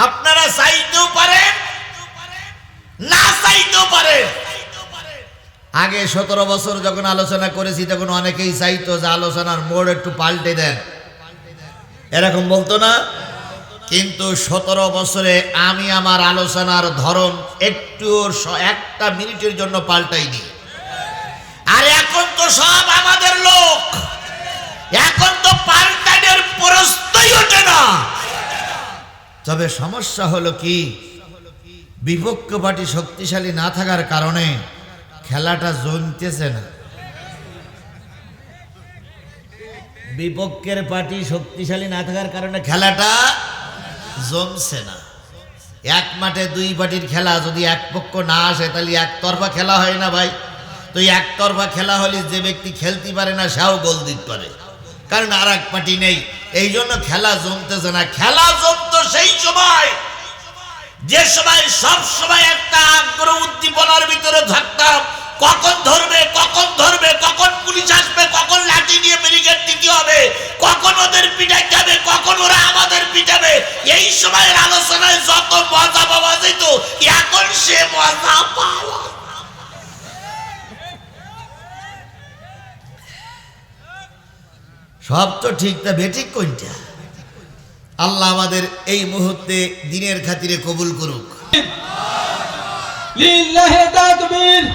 আপনারা চাইতেও পারেন, না চাইতেও পারেন। আগে 17 বছর যখন আলোচনা করেছি তখন অনেকেই চাইতো যে আলোচনার মোড় একটু পাল্টে দেন, এরকম বলতো না? কিন্তু 17 বছরে আমি আমার আলোচনার ধরন একটু একটা মিনিটের জন্য পাল্টাইনি। আর এখন তো সব আমাদের লোক, এখন তো পাল্টানোর প্রশ্নই ওঠে না। তবে সমস্যা হলো কি, বিপক্ষ পার্টি শক্তিশালী না থাকার কারণে খেলাটা জমতেছে না। বিপক্ষের পার্টি শক্তিশালী না থাকার কারণে খেলাটা জমছে না। এক মাঠে দুই পার্টির খেলা, যদি এক পক্ষ না আসে তাহলে একতরফা খেলা হয় না ভাই। তো একতরফা খেলা হলে যে ব্যক্তি খেলতে পারে না সেও গোল দিতে পারে, কারণ আর এক পার্টি নেই। এই জন্য খেলা জমতেছে না। খেলা জমতো সেই সময়, যে সময় সব সময় একটা আগ্রহ উদ্দীপনার ভিতরে থাকতাম। কখন ধরবে, কখন ধরবে, কখন পুলিশ আসবে, কখন লাঠি নিয়ে ব্যারিকেড দিতে হবে, কখন ওদের পিটাইতে হবে, কখন ওরা আমাদের পিটাবে। এই সময়ের আলোচনায় যত মজা পাওয়া যেত, এখন সে মজা পাওয়া। সব তো ঠিক, তা বেঠিক কোনটা? আল্লাহ আমাদের এই মুহূর্তে দিনের খাতিরে কবুল করুক। লিল্লাহি তাকবীর।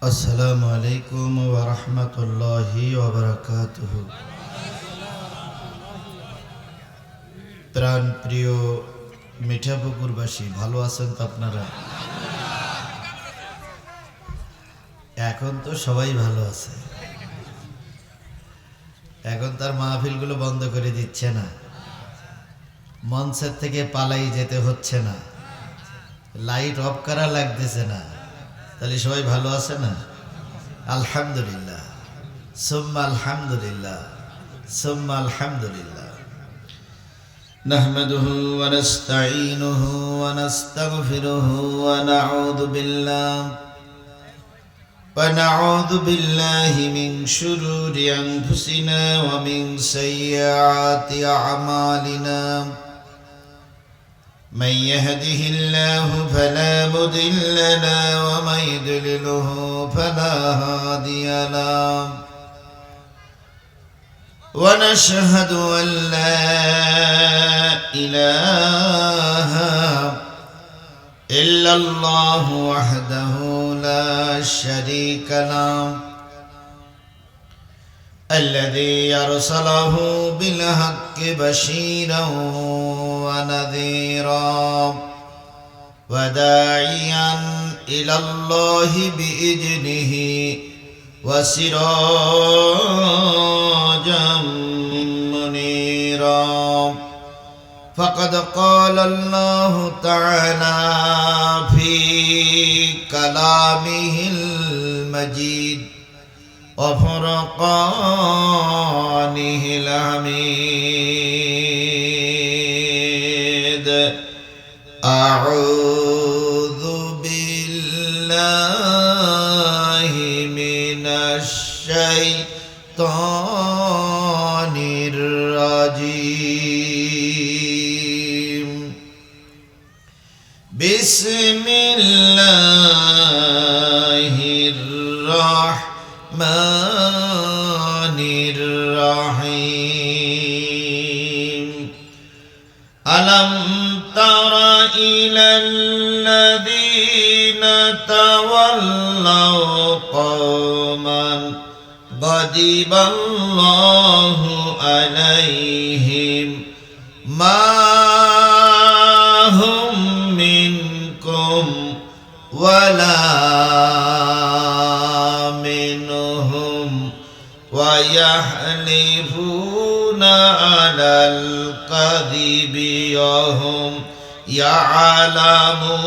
আসসালামু আলাইকুম ওয়া রাহমাতুল্লাহি ওয়া বারাকাতুহু। প্রাণ প্রিয় মিঠাপুকুরবাসী, ভালো আছেন তো আপনারা? এখন তো সবাই ভালো আছে। এখন তার মাহফিলগুলো বন্ধ করে দিচ্ছে না, মঞ্চের থেকে পালাই যেতে হচ্ছে না, লাইট অফ করা লাগতেছে না। তাহলে সবাই ভালো আছে না? আলহামদুলিল্লাহ, সুম্মা আলহামদুলিল্লাহ, সুম্মা আলহামদুলিল্লাহ। নাহমাদুহু ওয়া নাস্তাঈনুহু ওয়া নাস্তাগফিরুহু ওয়া نعوذ بالله من شرور أنفسنا ومن سيئات أعمالنا. من يهده الله فلا مضل له ومن يضلله فلا هادي له. ونشهد أن لا إله إلا الله وحده لا شريك له الذي أرسله بالحق بشيرا ونذيرا وداعيا إلى الله بإذنه وسراجا منيرا. فقد قال الله تعالى في كلامه المجيد وفرقانه الحميد. أعوذ بالله من الشيطان الرجيم. بسم الله الرحمن الرحيم. ألم تر إلى الذين تولوا قوما غضب الله عليهم ما هم منكم ولا منهم ويحلفون على الكذب وهم يعلمون.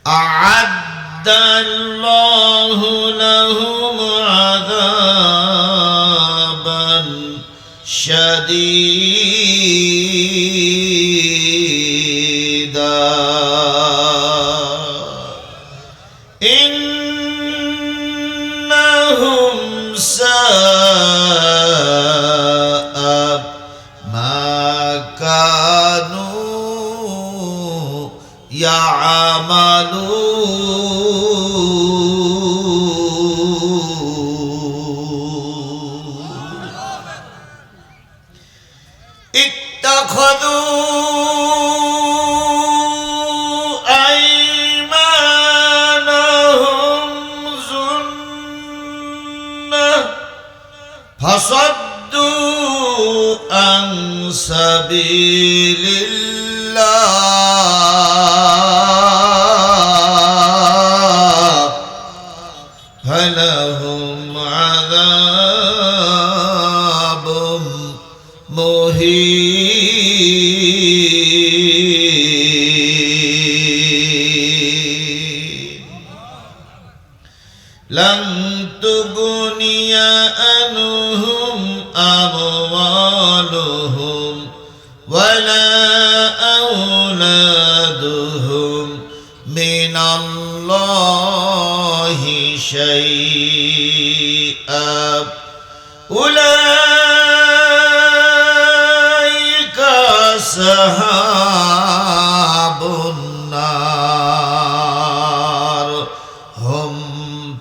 أعد الله لهم عذابا شديدا شديدا إنهم ساء ما كانوا يعملون اتخذوا أيمانهم جنة فصدوا عن سبيل الله فلهم عذاب مهين لن تغني عنهم أموالهم ولا أولادهم من الله شيئا أولئك أصحاب النار هم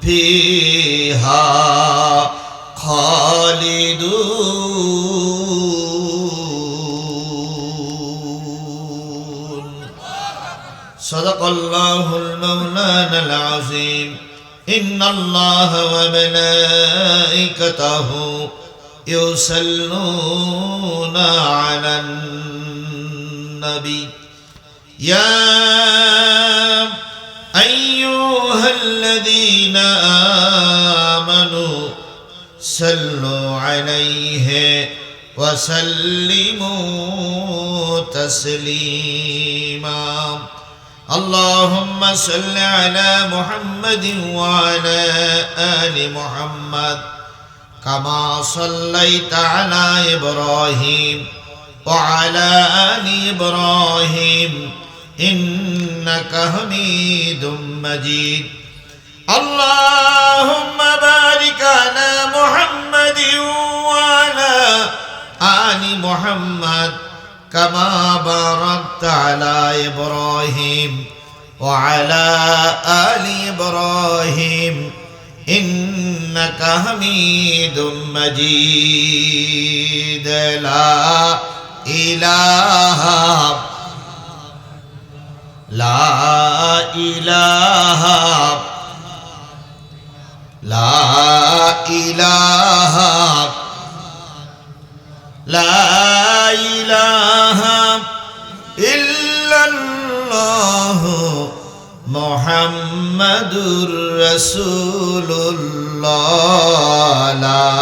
فيها خالدون صدق الله المولانا العظيم إن الله وملائكته يصلون على النبي يا أيها الذين آمنوا صلوا عليه وسلموا تسليما اللهم صل على محمد وعلى آل محمد كما صليت على إبراهيم وعلى آل إبراهيم إنك حميد مجيد اللهم بارك على محمد وعلى آل محمد كما باركت على إبراهيم وعلى آل إبراهيم إنك حميد مجيد لا إله إلا الله محمد رسول الله لا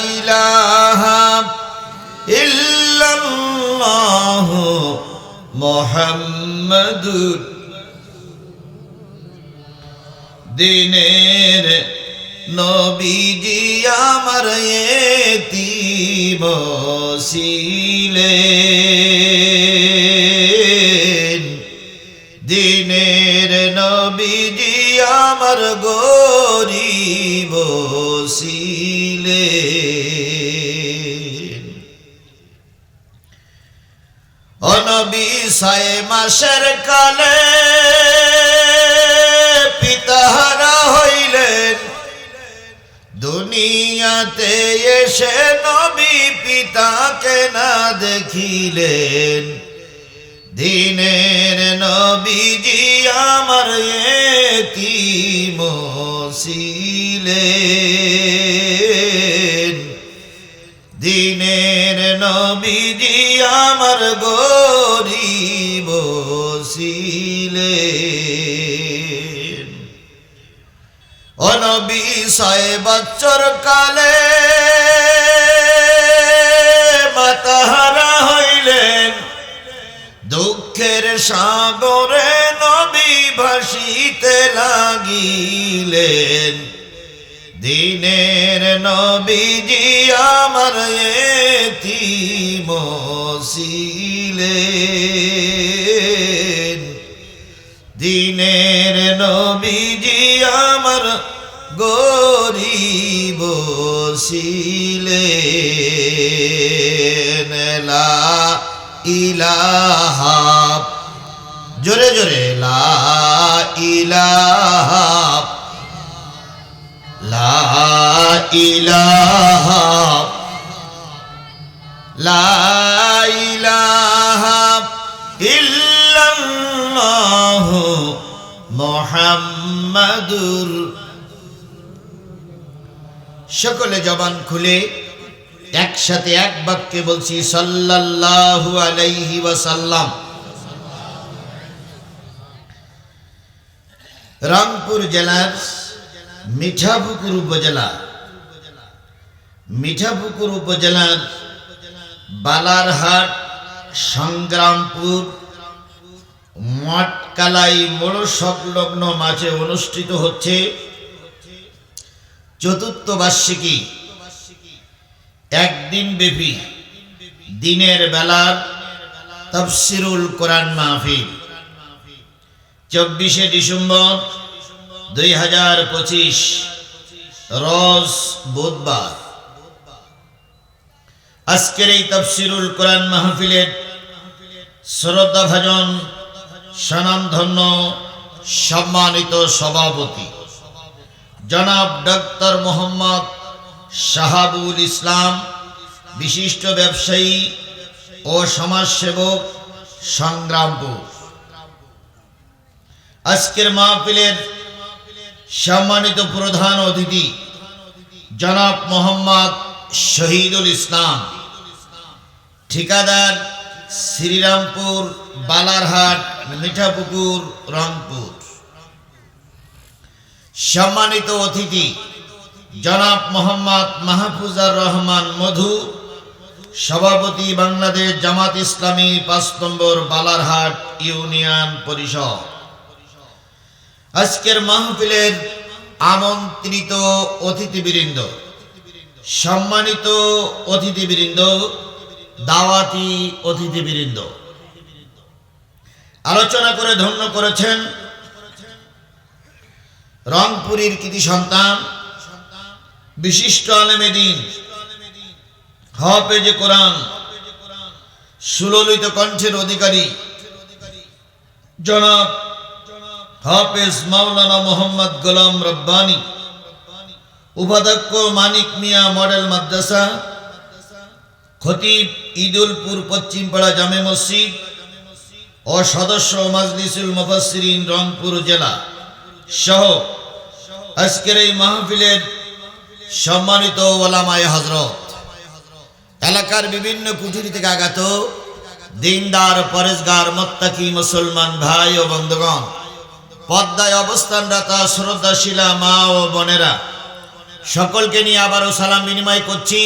إله إلا الله محمد দিনের নবীজি আমার এতিম ছিলেন দিনের নবীজি আমার গরিব ছিলেন ও নবী 6 মাসের কালে পিতাহারা হইলেন দুনিয়াতে এসে নবী পিতাকে না দেখিলেন দিনের নবীজি আমার এতিম ছিলেন দিনের নবীজি আমার গরিব ছিলেন ও নবী 6 বছর কালে মাতাহারা হইলেন দুঃখের সাগরে নবী ভাসিতে লাগিলেন, দিনের নবীজি আমার এতিম ছিলেন, দিনের নবীজি আমার গরিব ছিলেন। লা ইলাহা, জোরে জোরে লা ইলাহা, লা ইলাহা, লা ইলাহা ইল্লাল্লাহু মুহাম্মাদুর। সকলে জবান খুলে একসাথে এক বাক্যে বলছি সাল্লাল্লাহু আলাইহি ওয়াসাল্লাম। রংপুর জেলার মিঠাপুকুর উপজেলা, মিঠাপুকুর উপজেলার বালারহাট সংগ্রামপুর মঠকালাই মোড় সংলগ্ন মাঠে অনুষ্ঠিত হচ্ছে চতুর্থ বার্ষিকী একদিন ব্যাপী দিনের বেলার তাফসিরুল কোরআন মাহফিল। 24শে ডিসেম্বর 2025 রোজ বুধবার। আজকের এই তাফসিরুল কোরআন মাহফিলের শ্রদ্ধাভাজন স্বনামধন্য সম্মানিত সভাপতি জনাব ডক্টর মোহাম্মদ শাহাবুল ইসলাম, বিশিষ্ট ব্যবসায়ী ও সমাজসেবক, সংগ্রামপুর। আজকের মাহফিলের সম্মানিত প্রধান অতিথি জনাব মোহাম্মদ শহীদুল ইসলাম, ঠিকাদার, শ্রীরামপুর, বালারহাট, মিঠাপুকুর, রংপুর। সম্মানিত অতিথি জনাব মোহাম্মদ মাহফুজার রহমান মধু, সভাপতি বাংলাদেশ জামাত ইসলামী 5 নম্বর বালারহাট ইউনিয়ন পরিষদ। আজকের মাহফিলের আমন্ত্রিত অতিথিবৃন্দ, সম্মানিত অতিথিবৃন্দ, দাওয়াতি অতিথিবৃন্দ, আলোচনা করে ধন্য করেছেন রংপুরের কৃতি সন্তান, বিশিষ্ট আলেমে দ্বীন, হাফেজে কোরআন, সুললিত কণ্ঠের অধিকারী জনাব হাফেজ মাওলানা মোহাম্মদ গোলাম রব্বানী, উপাধ্যক্ষ মানিক মিয়া মডেল মাদ্রাসা, খতিব ঈদুলপুর পশ্চিমপাড়া জামে মসজিদ ও সদস্য মাজলিসুল মুফাসসিরিন রংপুর জেলা সহ আজকের এই মাহফিলের সম্মানিত ওলামায়ে হযরত, এলাকার বিভিন্ন কুঠুরি থেকে আগত দিনদার, পরেশগার, মুত্তাকি মুসলমান ভাই ও বন্ধুগণ, পর্দায় অবস্থানরত শ্রদ্ধাশীলা মা ও বোনেরা, সকলকে নিয়ে আবারও সালাম বিনিময় করছি।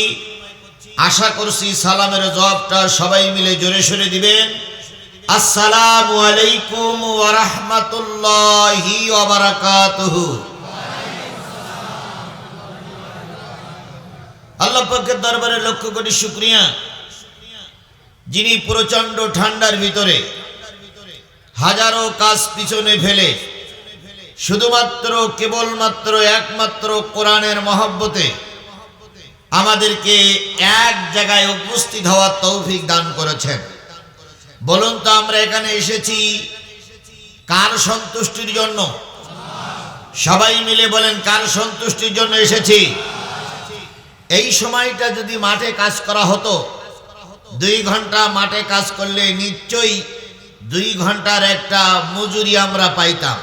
আশা করছি সালামের জবাবটা সবাই মিলে জোরে সোরে দিবেন। আসসালামু আলাইকুম ওয়া রাহমাতুল্লাহি ওয়া বারাকাতুহু। আল্লাহ পাকের দরবারে লক্ষ কোটি শুকরিয়া, যিনি প্রচন্ড ঠান্ডার ভিতরে হাজারো কাজ পিছনে ফেলে শুধুমাত্র কেবলমাত্র একমাত্র কোরআনের মহব্বতে আমাদেরকে এক জায়গায় উপস্থিত হওয়ার তৌফিক দান করেছেন। বলুন তো, আমরা এখানে এসেছি কার সন্তুষ্টির জন্য? সবাই মিলে বলেন, কার সন্তুষ্টির জন্য এসেছি? এই সময়টা যদি মাঠে কাজ করা হতো, 2 ঘন্টা মাঠে কাজ করলে নিশ্চয়ই 2 ঘন্টার একটা মজুরি আমরা পাইতাম।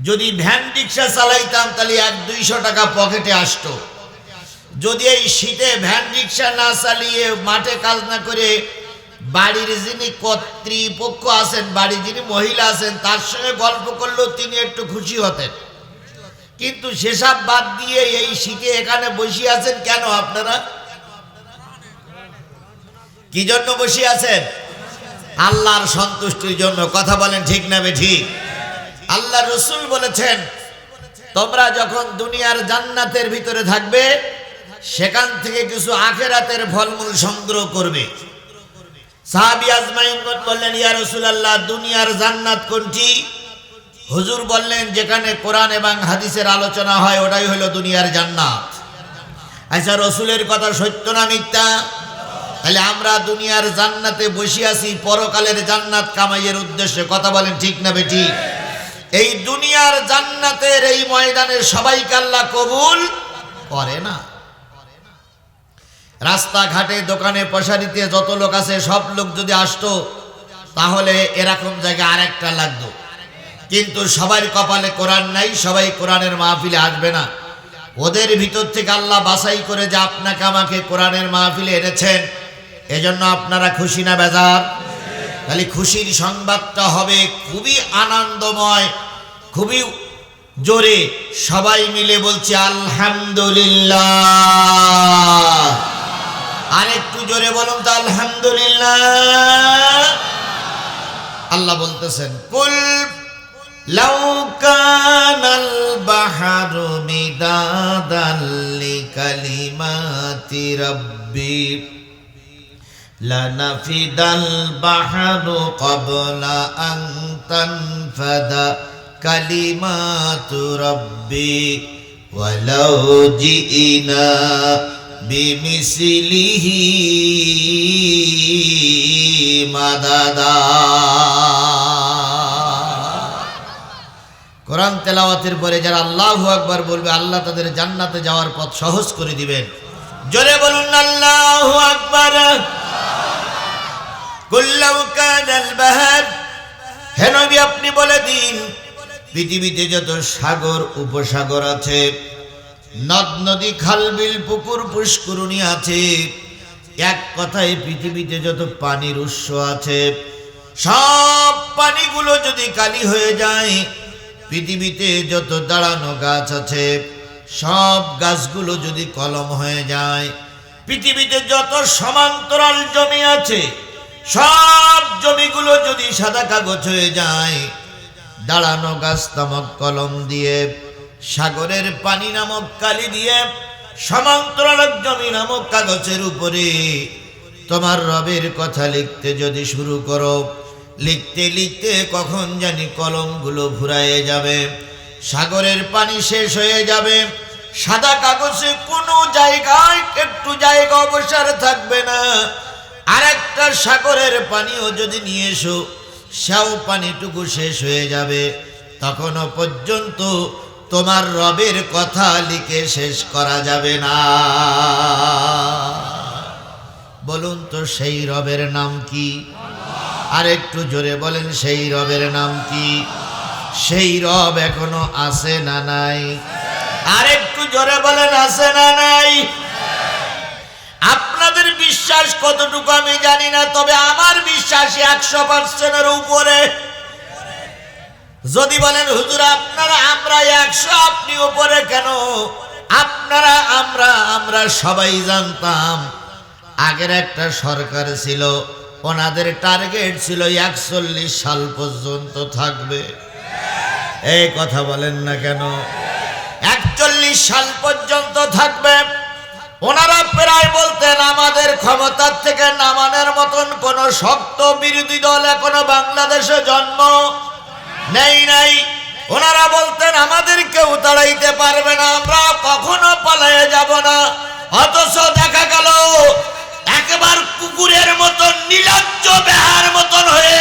যদি ভ্যান রিক্সা চালাইতাম তাহলে 100-200 টাকা পকেটে আসতো। যদি এই শীতে ভ্যান রিক্সা না চালিয়ে মাঠে কাজ না করে বাড়ির যিনি কর্তৃপক্ষ আছেন, বাড়ির যিনি মহিলা আছেন, তার সঙ্গে গল্প করলেও তিনি একটু খুশি হতেন। কিন্তু সেসব বাদ দিয়ে এই শীতে এখানে বসে আছেন কেন? আপনারা কি জন্য বসে আছেন? আল্লাহর সন্তুষ্টির জন্য। কথা বলেন ঠিক না বেঠিক? আল্লাহ রসুল বলেছেন, তোমরা যখন দুনিয়ার জান্নাতের ভিতরে থাকবে, সেখান থেকে কিছু আখিরাতের ফলমূল সংগ্রহ করবে। সাহাবী আজমাইন বললেন, ইয়া রাসূলুল্লাহ, দুনিয়ার জান্নাত কোনটি? হুজুর বললেন, যেখানে কোরআন এবং হাদিসের আলোচনা হয় ওটাই হলো দুনিয়ার জান্নাত। আচ্ছা, রসুলের কথা সত্য না মিথ্যা? তাহলে আমরা দুনিয়ার জান্নাতে বসে আছি পরকালের জান্নাত কামাইয়ের উদ্দেশ্যে। কথা বলেন ঠিক না বেঠিক? এই দুনিয়ার জান্নাতের এই ময়দানে সবাইকে আল্লাহ কবুল করে না। রাস্তাঘাটে দোকানে পশারিতে যত লোক আছে সব লোক যদি আসতো তাহলে এরকম জায়গায় আরেকটা লাগতো, কিন্তু সবার কপালে কোরআন নাই, সবাই কোরআনের মাহফিলে আসবে না। ওদের ভিতর থেকে আল্লাহ বাছাই করে যে আপনাকে আমাকে কোরআনের মাহফিলে এনেছেন, এজন্য আপনারা খুশি না বেজার? তাহলে খুশির সংবাদটা হবে খুবই আনন্দময়, খুবই জোরে সবাই মিলে বলছি আলহামদুলিল্লাহ। আরেকটু জোরে বলুন তো আলহামদুলিল্লাহ। আল্লাহ বলতেছেন, কুল লাউ কানাল বাহরু মিদাদাল লিকালিমাতি রাব্বি লানাফিদাল বাহরু ক্বাবলা আন তানফাদা কালিমাতু রাব্বি ওয়ালাউ জিইনা বিমিসলিহি মাদাদা। কোরআন তেলাওয়াতের পরে যারা আল্লাহু আকবার বলবে, আল্লাহ তাদের জান্নাতে যাওয়ার পথ সহজ করে দিবেন। জোরে বলুন আল্লাহু আকবার। কুল লাউ কানাল বাহর, হে নবী আপনি বলে দিন, পৃথিবীতে যত সাগর উপসাগর আছে, নদ নদী খাল বিল পুকুর পুষ্করণী আছে, এক কথায় পৃথিবীতে যত পানির উৎস আছে, সব পানিগুলো যদি কালি হয়ে যায়, পৃথিবীতে যত দাঁড়ানো গাছ আছে সব গাছগুলো যদি কলম হয়ে যায়, পৃথিবীতে যত সমান্তরাল জমি আছে সব জমিগুলো যদি সাদা কাগজ হয়ে যায়, দাঁড়ানো গাছ নামক কলম দিয়ে, সাগরের পানি নামক কালি দিয়ে, সমান্তরাল জমি নামক কাগজের উপরে তোমার রবের কথা লিখতে যদি শুরু করো, লিখতে লিখতে কখন জানি কলমগুলো ফুরায়ে যাবে, সাগরের পানি শেষ হয়ে যাবে, সাদা কাগজে কোনো জায়গায় একটু জায়গা অবসর থাকবে না। আরেকটা সাগরের পানিও যদি নিয়ে এসো, সেও পানিটুকু শেষ হয়ে যাবে, তখনও পর্যন্ত তোমার রবের কথা লিখে শেষ করা যাবে না। বলুন তো সেই রবের নাম কি? আর একটু জোরে বলেন, সেই রবের নাম কি? সেই রব এখনো আছে না নাই? আর একটু জোরে বলেন, আছে না নাই? আপনাদের বিশ্বাস কতটুকু আমি জানি না, তবে আমার বিশ্বাস 100%-এর উপরে। যদি বলেন হুজুর আপনারা আমরা 100, আপনি উপরে কেন? আপনারা আমরা সবাই জানতাম আগের একটা সরকার ছিল, ওনাদের টার্গেট ছিল 41 সাল পর্যন্ত থাকবে। এই কথা বলেন না কেন? 41 সাল পর্যন্ত থাকবে। ওনারা প্রায় বলতেন আমাদের ক্ষমতার থেকে নামানোর মতন কোন শক্ত বিরোধী দল এখনো বাংলাদেশে জন্ম নাই। ওনারা বলতেন আমাদের কেউ তাড়াইতে পারবে না, আমরা কখনো পালায়ে যাব না। অথচ দেখা গেল একবার কুকুরের মতন নির্লজ্জ বেহার মতন হয়ে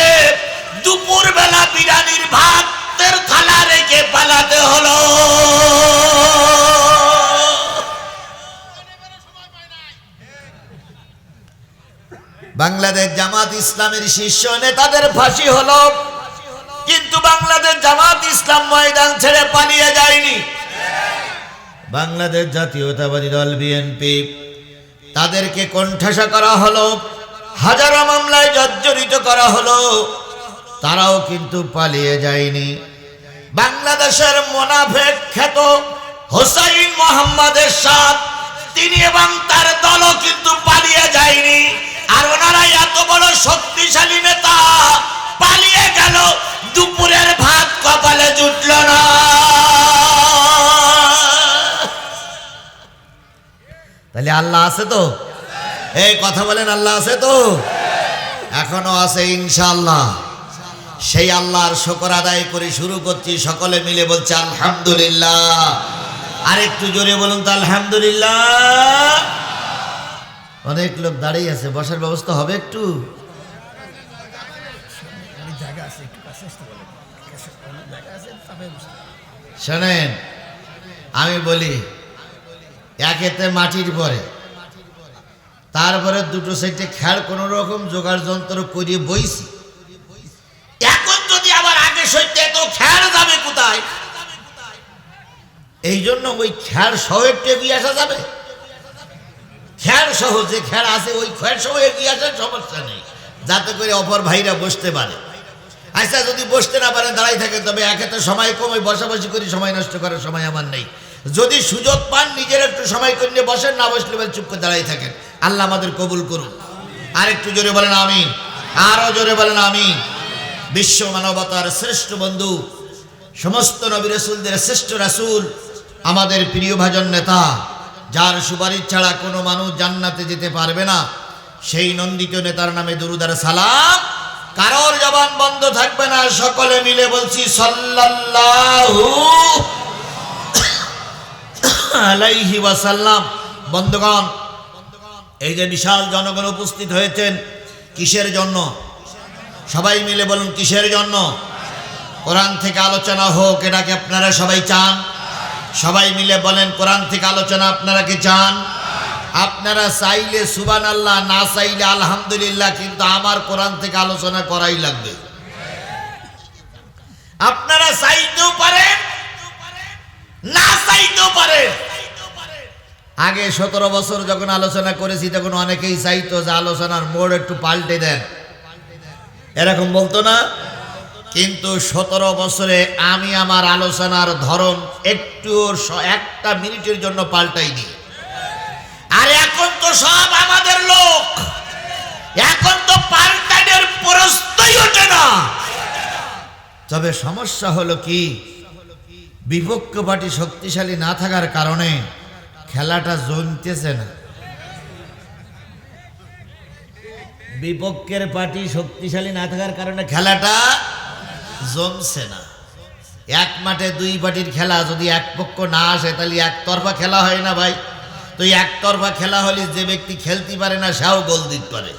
দুপুর বেলা বিরিয়ানির ভাতের থালা রেখে পালাতে হলো। বাংলাদেশ জামাত ইসলামের শীর্ষ নেতাদের ফাঁসি হলো, কিন্তু বাংলাদেশ জামাত ইসলাম ময়দান ছেড়ে পালিয়ে যায়নি। বাংলাদেশ জাতীয়তাবাদী দল বিএনপি, তাদেরকে কোণঠাসা করা হলো, হাজারো মামলায় জর্জরিত করা হলো, তারাও কিন্তু পালিয়ে যায়নি। বাংলাদেশের মুনাফিক খ্যাত হোসাইন মোহাম্মদ এরশাদ, তিনি এবং তার দলও কিন্তু পালিয়ে যায়নি। আর ওনারা এত বড় শক্তিশালী নেতা পালিয়ে গেল, দুপুরের ভাত কপালে জুটল না। তাহলে আল্লাহ আছে তো? এই কথা বলেন, আল্লাহ আছে তো? এখনো আছে ইনশাআল্লাহ। সেই আল্লাহর শুকর আদায় করে শুরু করছি, সকলে মিলে বলছে আলহামদুলিল্লাহ। আর একটু জোরে বলুন তো আলহামদুলিল্লাহ। অনেক লোক দাঁড়িয়ে আছে, বসার ব্যবস্থা হবে একটু? শোনেন, আমি বলি, একেতে মাটির পরে, তারপরে দুটো সাইডে খেয়ার কোন রকম জোগাড় যন্ত্র করিয়ে বইছি। এখন যদি আবার আগে সইতে তো খেয়ার যাবে কোথায়? এই জন্য ওই খেয়ার সহ একটু এগিয়ে আসা যাবে। খেয়ার সহ যে খেয়ার আছে ওই খেয়ার সহ এগিয়ে আসার সমস্যা নেই, যাতে করে অপর ভাইরা বসতে পারে। আচ্ছা, যদি বসতে না পারেন দাঁড়াই থাকেন, তবে একে তো সময় কম, ওই বসাবসি করি সময় নষ্ট করার সময় আমার নেই। যদি সুযোগ পান নিজের একটু সময় করে নিয়ে বসেন, না বসলে চুপ করে দাঁড়াই থাকেন। আল্লাহ আমাদের কবুল করুন। আর একটু জোরে বলেন আমিন, আরো জোরে বলেন আমিন। বিশ্ব মানবতার শ্রেষ্ঠ বন্ধু, সমস্ত নবী রাসূলদের শ্রেষ্ঠ রাসূল, আমাদের প্রিয় ভাজন নেতা, যার সুপারিশ ছাড়া কোনো মানুষ জান্নাতে যেতে পারবে না, সেই নন্দিত নেতার নামে দুরূদ আর সালাম। কারোর জবান বন্ধ থাকবে না, সকলে মিলে বলছি সাল্লাল্লাহু আলাইহি ওয়াসাল্লাম। বন্ধুগণ, এই যে বিশাল জনগণ উপস্থিত হয়েছেন, কিসের জন্য? সবাই মিলে বলুন কিসের জন্য? কোরআন থেকে আলোচনা হোক, এটাকে আপনারা সবাই চান? সবাই মিলে বলেন কোরআন থেকে আলোচনা আপনারা কি চান? আপনারা চাইলে সুবহানাল্লাহ, না চাইলে আলহামদুলিল্লাহ, কিন্তু আমার কোরআন থেকে আলোচনা করাই লাগবে। আপনারা চাইতেও পারেন, না চাইতেও পারেন। আগে 17 বছর যখন আলোচনা করেছি, তখন অনেকেই চাইতো যে আলোচনার মোড় একটু পাল্টে দেন, এরকম বলতো না? কিন্তু 17 বছরে আমি আমার আলোচনার ধরন একটু একটা মিনিটের জন্য পাল্টাইনি। আর এখন তো সব আমাদের লোক, এখন তো পাল্টানোর প্রশ্নই ওঠে না। তবে সমস্যা হলো কি, বিপক্ষ পার্টি শক্তিশালী না থাকার কারণে খেলাটা জমতেছে না। বিপক্ষের পার্টি শক্তিশালী না থাকার কারণে খেলাটা জমছে না। এক মাঠে দুই পার্টির খেলা, যদি এক পক্ষ না আসে তাহলে একতরফা খেলা হয় না ভাই। তো একতরফা খেলা হলে যে ব্যক্তি খেলতে পারে না সেও গোল দিতে পারে,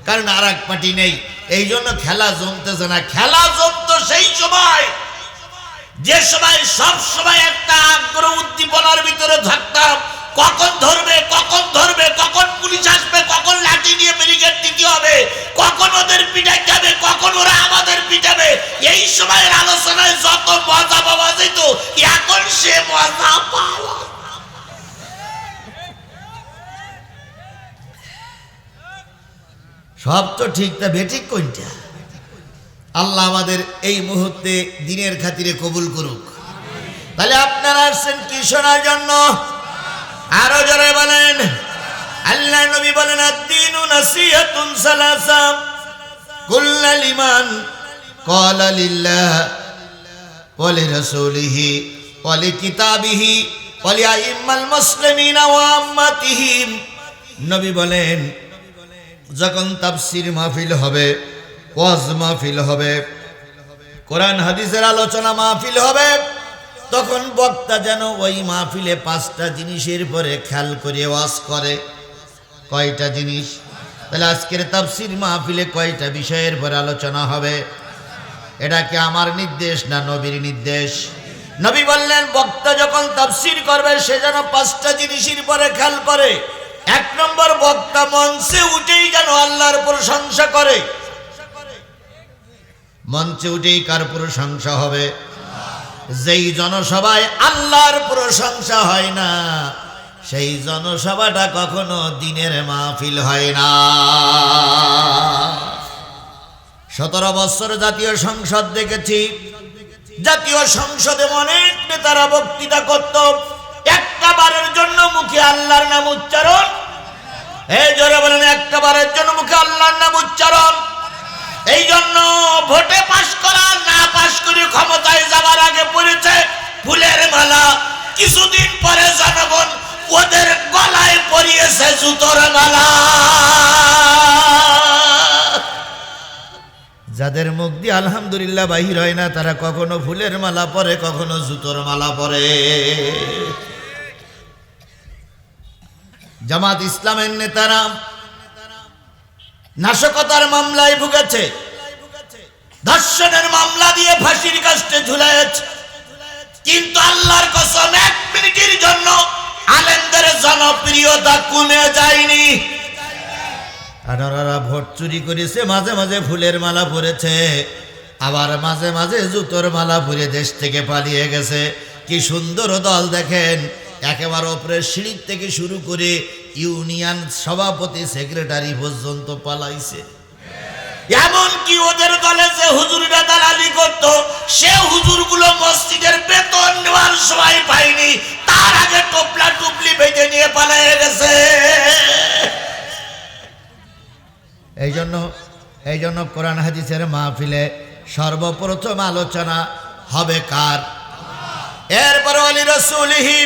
কারণ আর এক পার্টি নেই। এই জন্য খেলা জমতেছে না। খেলা জমতো সেই সময়, যে সময় সব সময় একটা আগ্রহ উদ্দীপনার ভিতরে থাকতাম, কখন ধরবে, কখন ধরবে, কখন পুলিশ আসবে, কখন লাঠি দিয়ে ব্যারিকেড দিতে হবে, কখন ওদের পিটাই যাবে, কখন ওরা আমাদের পিটাবে। এই সময়ের আলোচনায় যত মজা পাওয়া যেত, এখন সে মজা পাওয়া। সব তো ঠিক, তা বেঠিক কোনটা? আল্লাহ আমাদের এই মুহূর্তে দিনের খাতিরে কবুল করুক। তাহলে আপনারা আসছেন কি শোনার জন্য? আরো জোরে বলেন। আল্লাহ নবী বলেন আদ-দীনু নাসিহাতুন সালাসা কুল্লা লিমান ক্বালা লিল্লাহ ওয়া লিরাসূলিহি ওয়া লিকিতাবিহি ওয়া লিআইম্মাল মুসলিমিনা ওয়া আম্মাতিহিম। নবী বলেন, যখন তাফসীর মাহফিল হবে, ওয়াজ মাহফিল হবে, কোরআন হাদিসের আলোচনা মাহফিল হবে, তখন বক্তা যেন ওই মাহফিলে 5টা জিনিসের পরে খেয়াল করে ওয়াজ করে। কয়টা জিনিস? তাহলে আজকের তাফসীর মাহফিলে কয়টা বিষয়ের পরে আলোচনা হবে? এটা কি আমার নির্দেশ না নবীর নির্দেশ? নবী বললেন বক্তা যখন তাফসীর করবে সে যেন 5টা জিনিসের পরে খেয়াল করে। 1 নম্বর, বক্তা মঞ্চে উঠেই যেন আল্লাহর প্রশংসা করে। মঞ্চে উঠেই কার প্রশংসা হবে? যেই জনসভায় আল্লাহর প্রশংসা হয় না, সেই জনসভাটা কখনো দিনের মাহফিল হয় না। 17 বছর জাতীয় সংসদ দেখেছি। জাতীয় সংসদে অনেক নেতারা বক্তৃতা করত, একটা বারের জন্য মুখে আল্লাহর নাম উচ্চারণ এই জোরে বলেন একটা বারের জন্য মুখে আল্লাহর নাম উচ্চারণ। এই জন্য ভোটে পাশ করা না পাশ করে ক্ষমতায় যাবার আগে পড়েছে ফুলের মালা, কিছুদিন পরে জনগণ ওদের গলায় পরিয়েছে জুতোর মালা। যাদের মুখ দিয়ে আলহামদুলিল্লাহ বাহির হয় না তারা কখনো ফুলের মালা পরে, কখনো জুতোর মালা পরে। জামাত ইসলামের নেতারা নাশকতার মামলায় ভুগেছে, ধর্ষণের মামলা দিয়ে ফাঁসির কাস্টে ঝুলাইছে, কিন্তু আল্লাহর কসম এক মিনিটের জন্য আলেমদের জনপ্রিয়তা কমে যায়নি। আনারা ভোট চুরি করেছে, মাঝে মাঝে ফুলের মালা পরেছে, আবার মাঝে মাঝে জুতোর মালা পরে দেশ থেকে পালিয়ে গেছে। কি সুন্দর দল দেখেন, একেবারে ওপরে সিঁড়ির থেকে শুরু করে ইউনিয়ন সভাপতি সেক্রেটারি পর্যন্ত পালাইছে। এমন কি ওদের দলে যে হুজুররা দালালি করত, সে হুজুরগুলো মসজিদের বেতন নেওয়ার সময় পায়নি, তার আগে টোপলা টুপলি বেঁধে নিয়ে পালিয়ে গেছে। এই জন্য কোরআন হাদিসের মাহফিলে সর্বপ্রথম আলোচনা হবে কার? এরপর ওয়ালি রাসূলিহি,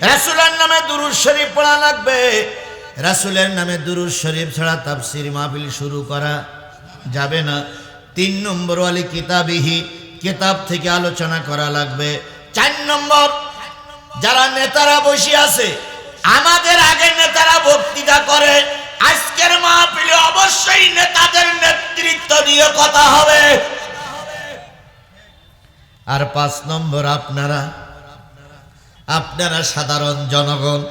রাসূলের নামে দুরূদ শরীফ পড়া লাগবে। রাসূলের নামে দুরূদ শরীফ ছাড়া তাফসীর মাহফিল শুরু করা যাবে না। 3 নম্বর ওয়ালি কিতাবিহি, কিতাব থেকে আলোচনা করা লাগবে। 4 নম্বর, যারা নেতারা বসে আছে, আমাদের আগে নেতারা বক্তৃতা করে, আজকের মাহফিলে অবশ্যই নেতাদের নেতৃত্ব নিয়ে কথা হবে। আর 5 নম্বর, আপনারা সাধারণ জনগণ,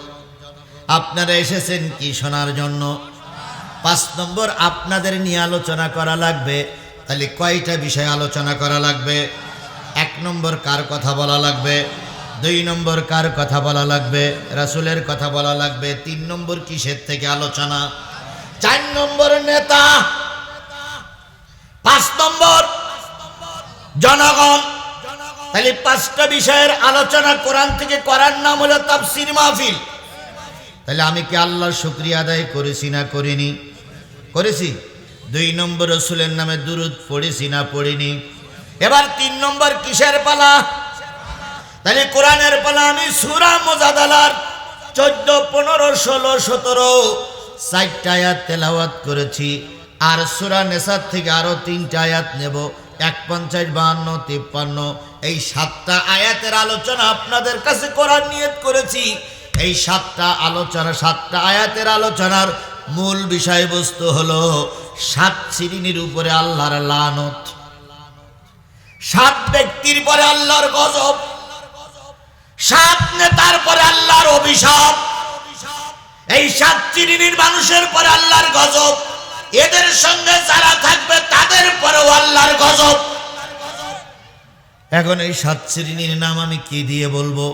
আপনারা এসেছেন কি শোনার জন্য? 5 নম্বর, আপনাদের নিয়ে আলোচনা করা লাগবে। তাহলে কয়টা বিষয় আলোচনা করা লাগবে? 1 নম্বর, কার কথা বলা লাগবে? 2 নম্বর, কার কথা বলা লাগবে? রাসূলের কথা বলা লাগবে। 3 নম্বর, কিসের থেকে আলোচনা? 4 নম্বর, নেতা। 5 নম্বর, জনগণ। তাহলে 5টা বিষয়ের আলোচনা কোরআন থেকে করার নাম হলো তাফসীর মাহফিল। তাহলে আমি কি আল্লাহর শুকরিয়া আদায় করেছি না করিনি? করেছি। 2 নম্বর, রাসূলের নামে দুরূদ পড়েছি না পড়িনি? এবার 3 নম্বর, কিসের পালা? তাহলে কোরআনের পালা। আমি সূরা মুজাদালার 14, 15, 16, 17 4টা আয়াত তেলাওয়াত করেছি, আর সূরা নিসা থেকে আরো 3টা আয়াত নেব। 51, 52, 53 এই 7টা আয়াতের আলোচনা আপনাদের কাছে করার নিয়ত করেছি। এই 7টা আয়াতের আলোচনার মূল বিষয়বস্তু হলো 7 শ্রেণীর উপরে আল্লাহর লানত, 7 ব্যক্তির পরে আল্লাহর গজব, 7 নেতার পরে আল্লাহর অভিশাপ, এই 7 শ্রেণীর মানুষের পরে আল্লাহর গজব, এদের সঙ্গে যারা থাকবে তাদের পরেও আল্লাহর গজব। এখন এই 7 শ্রেণীর নাম আমি কি দিয়ে বলবো?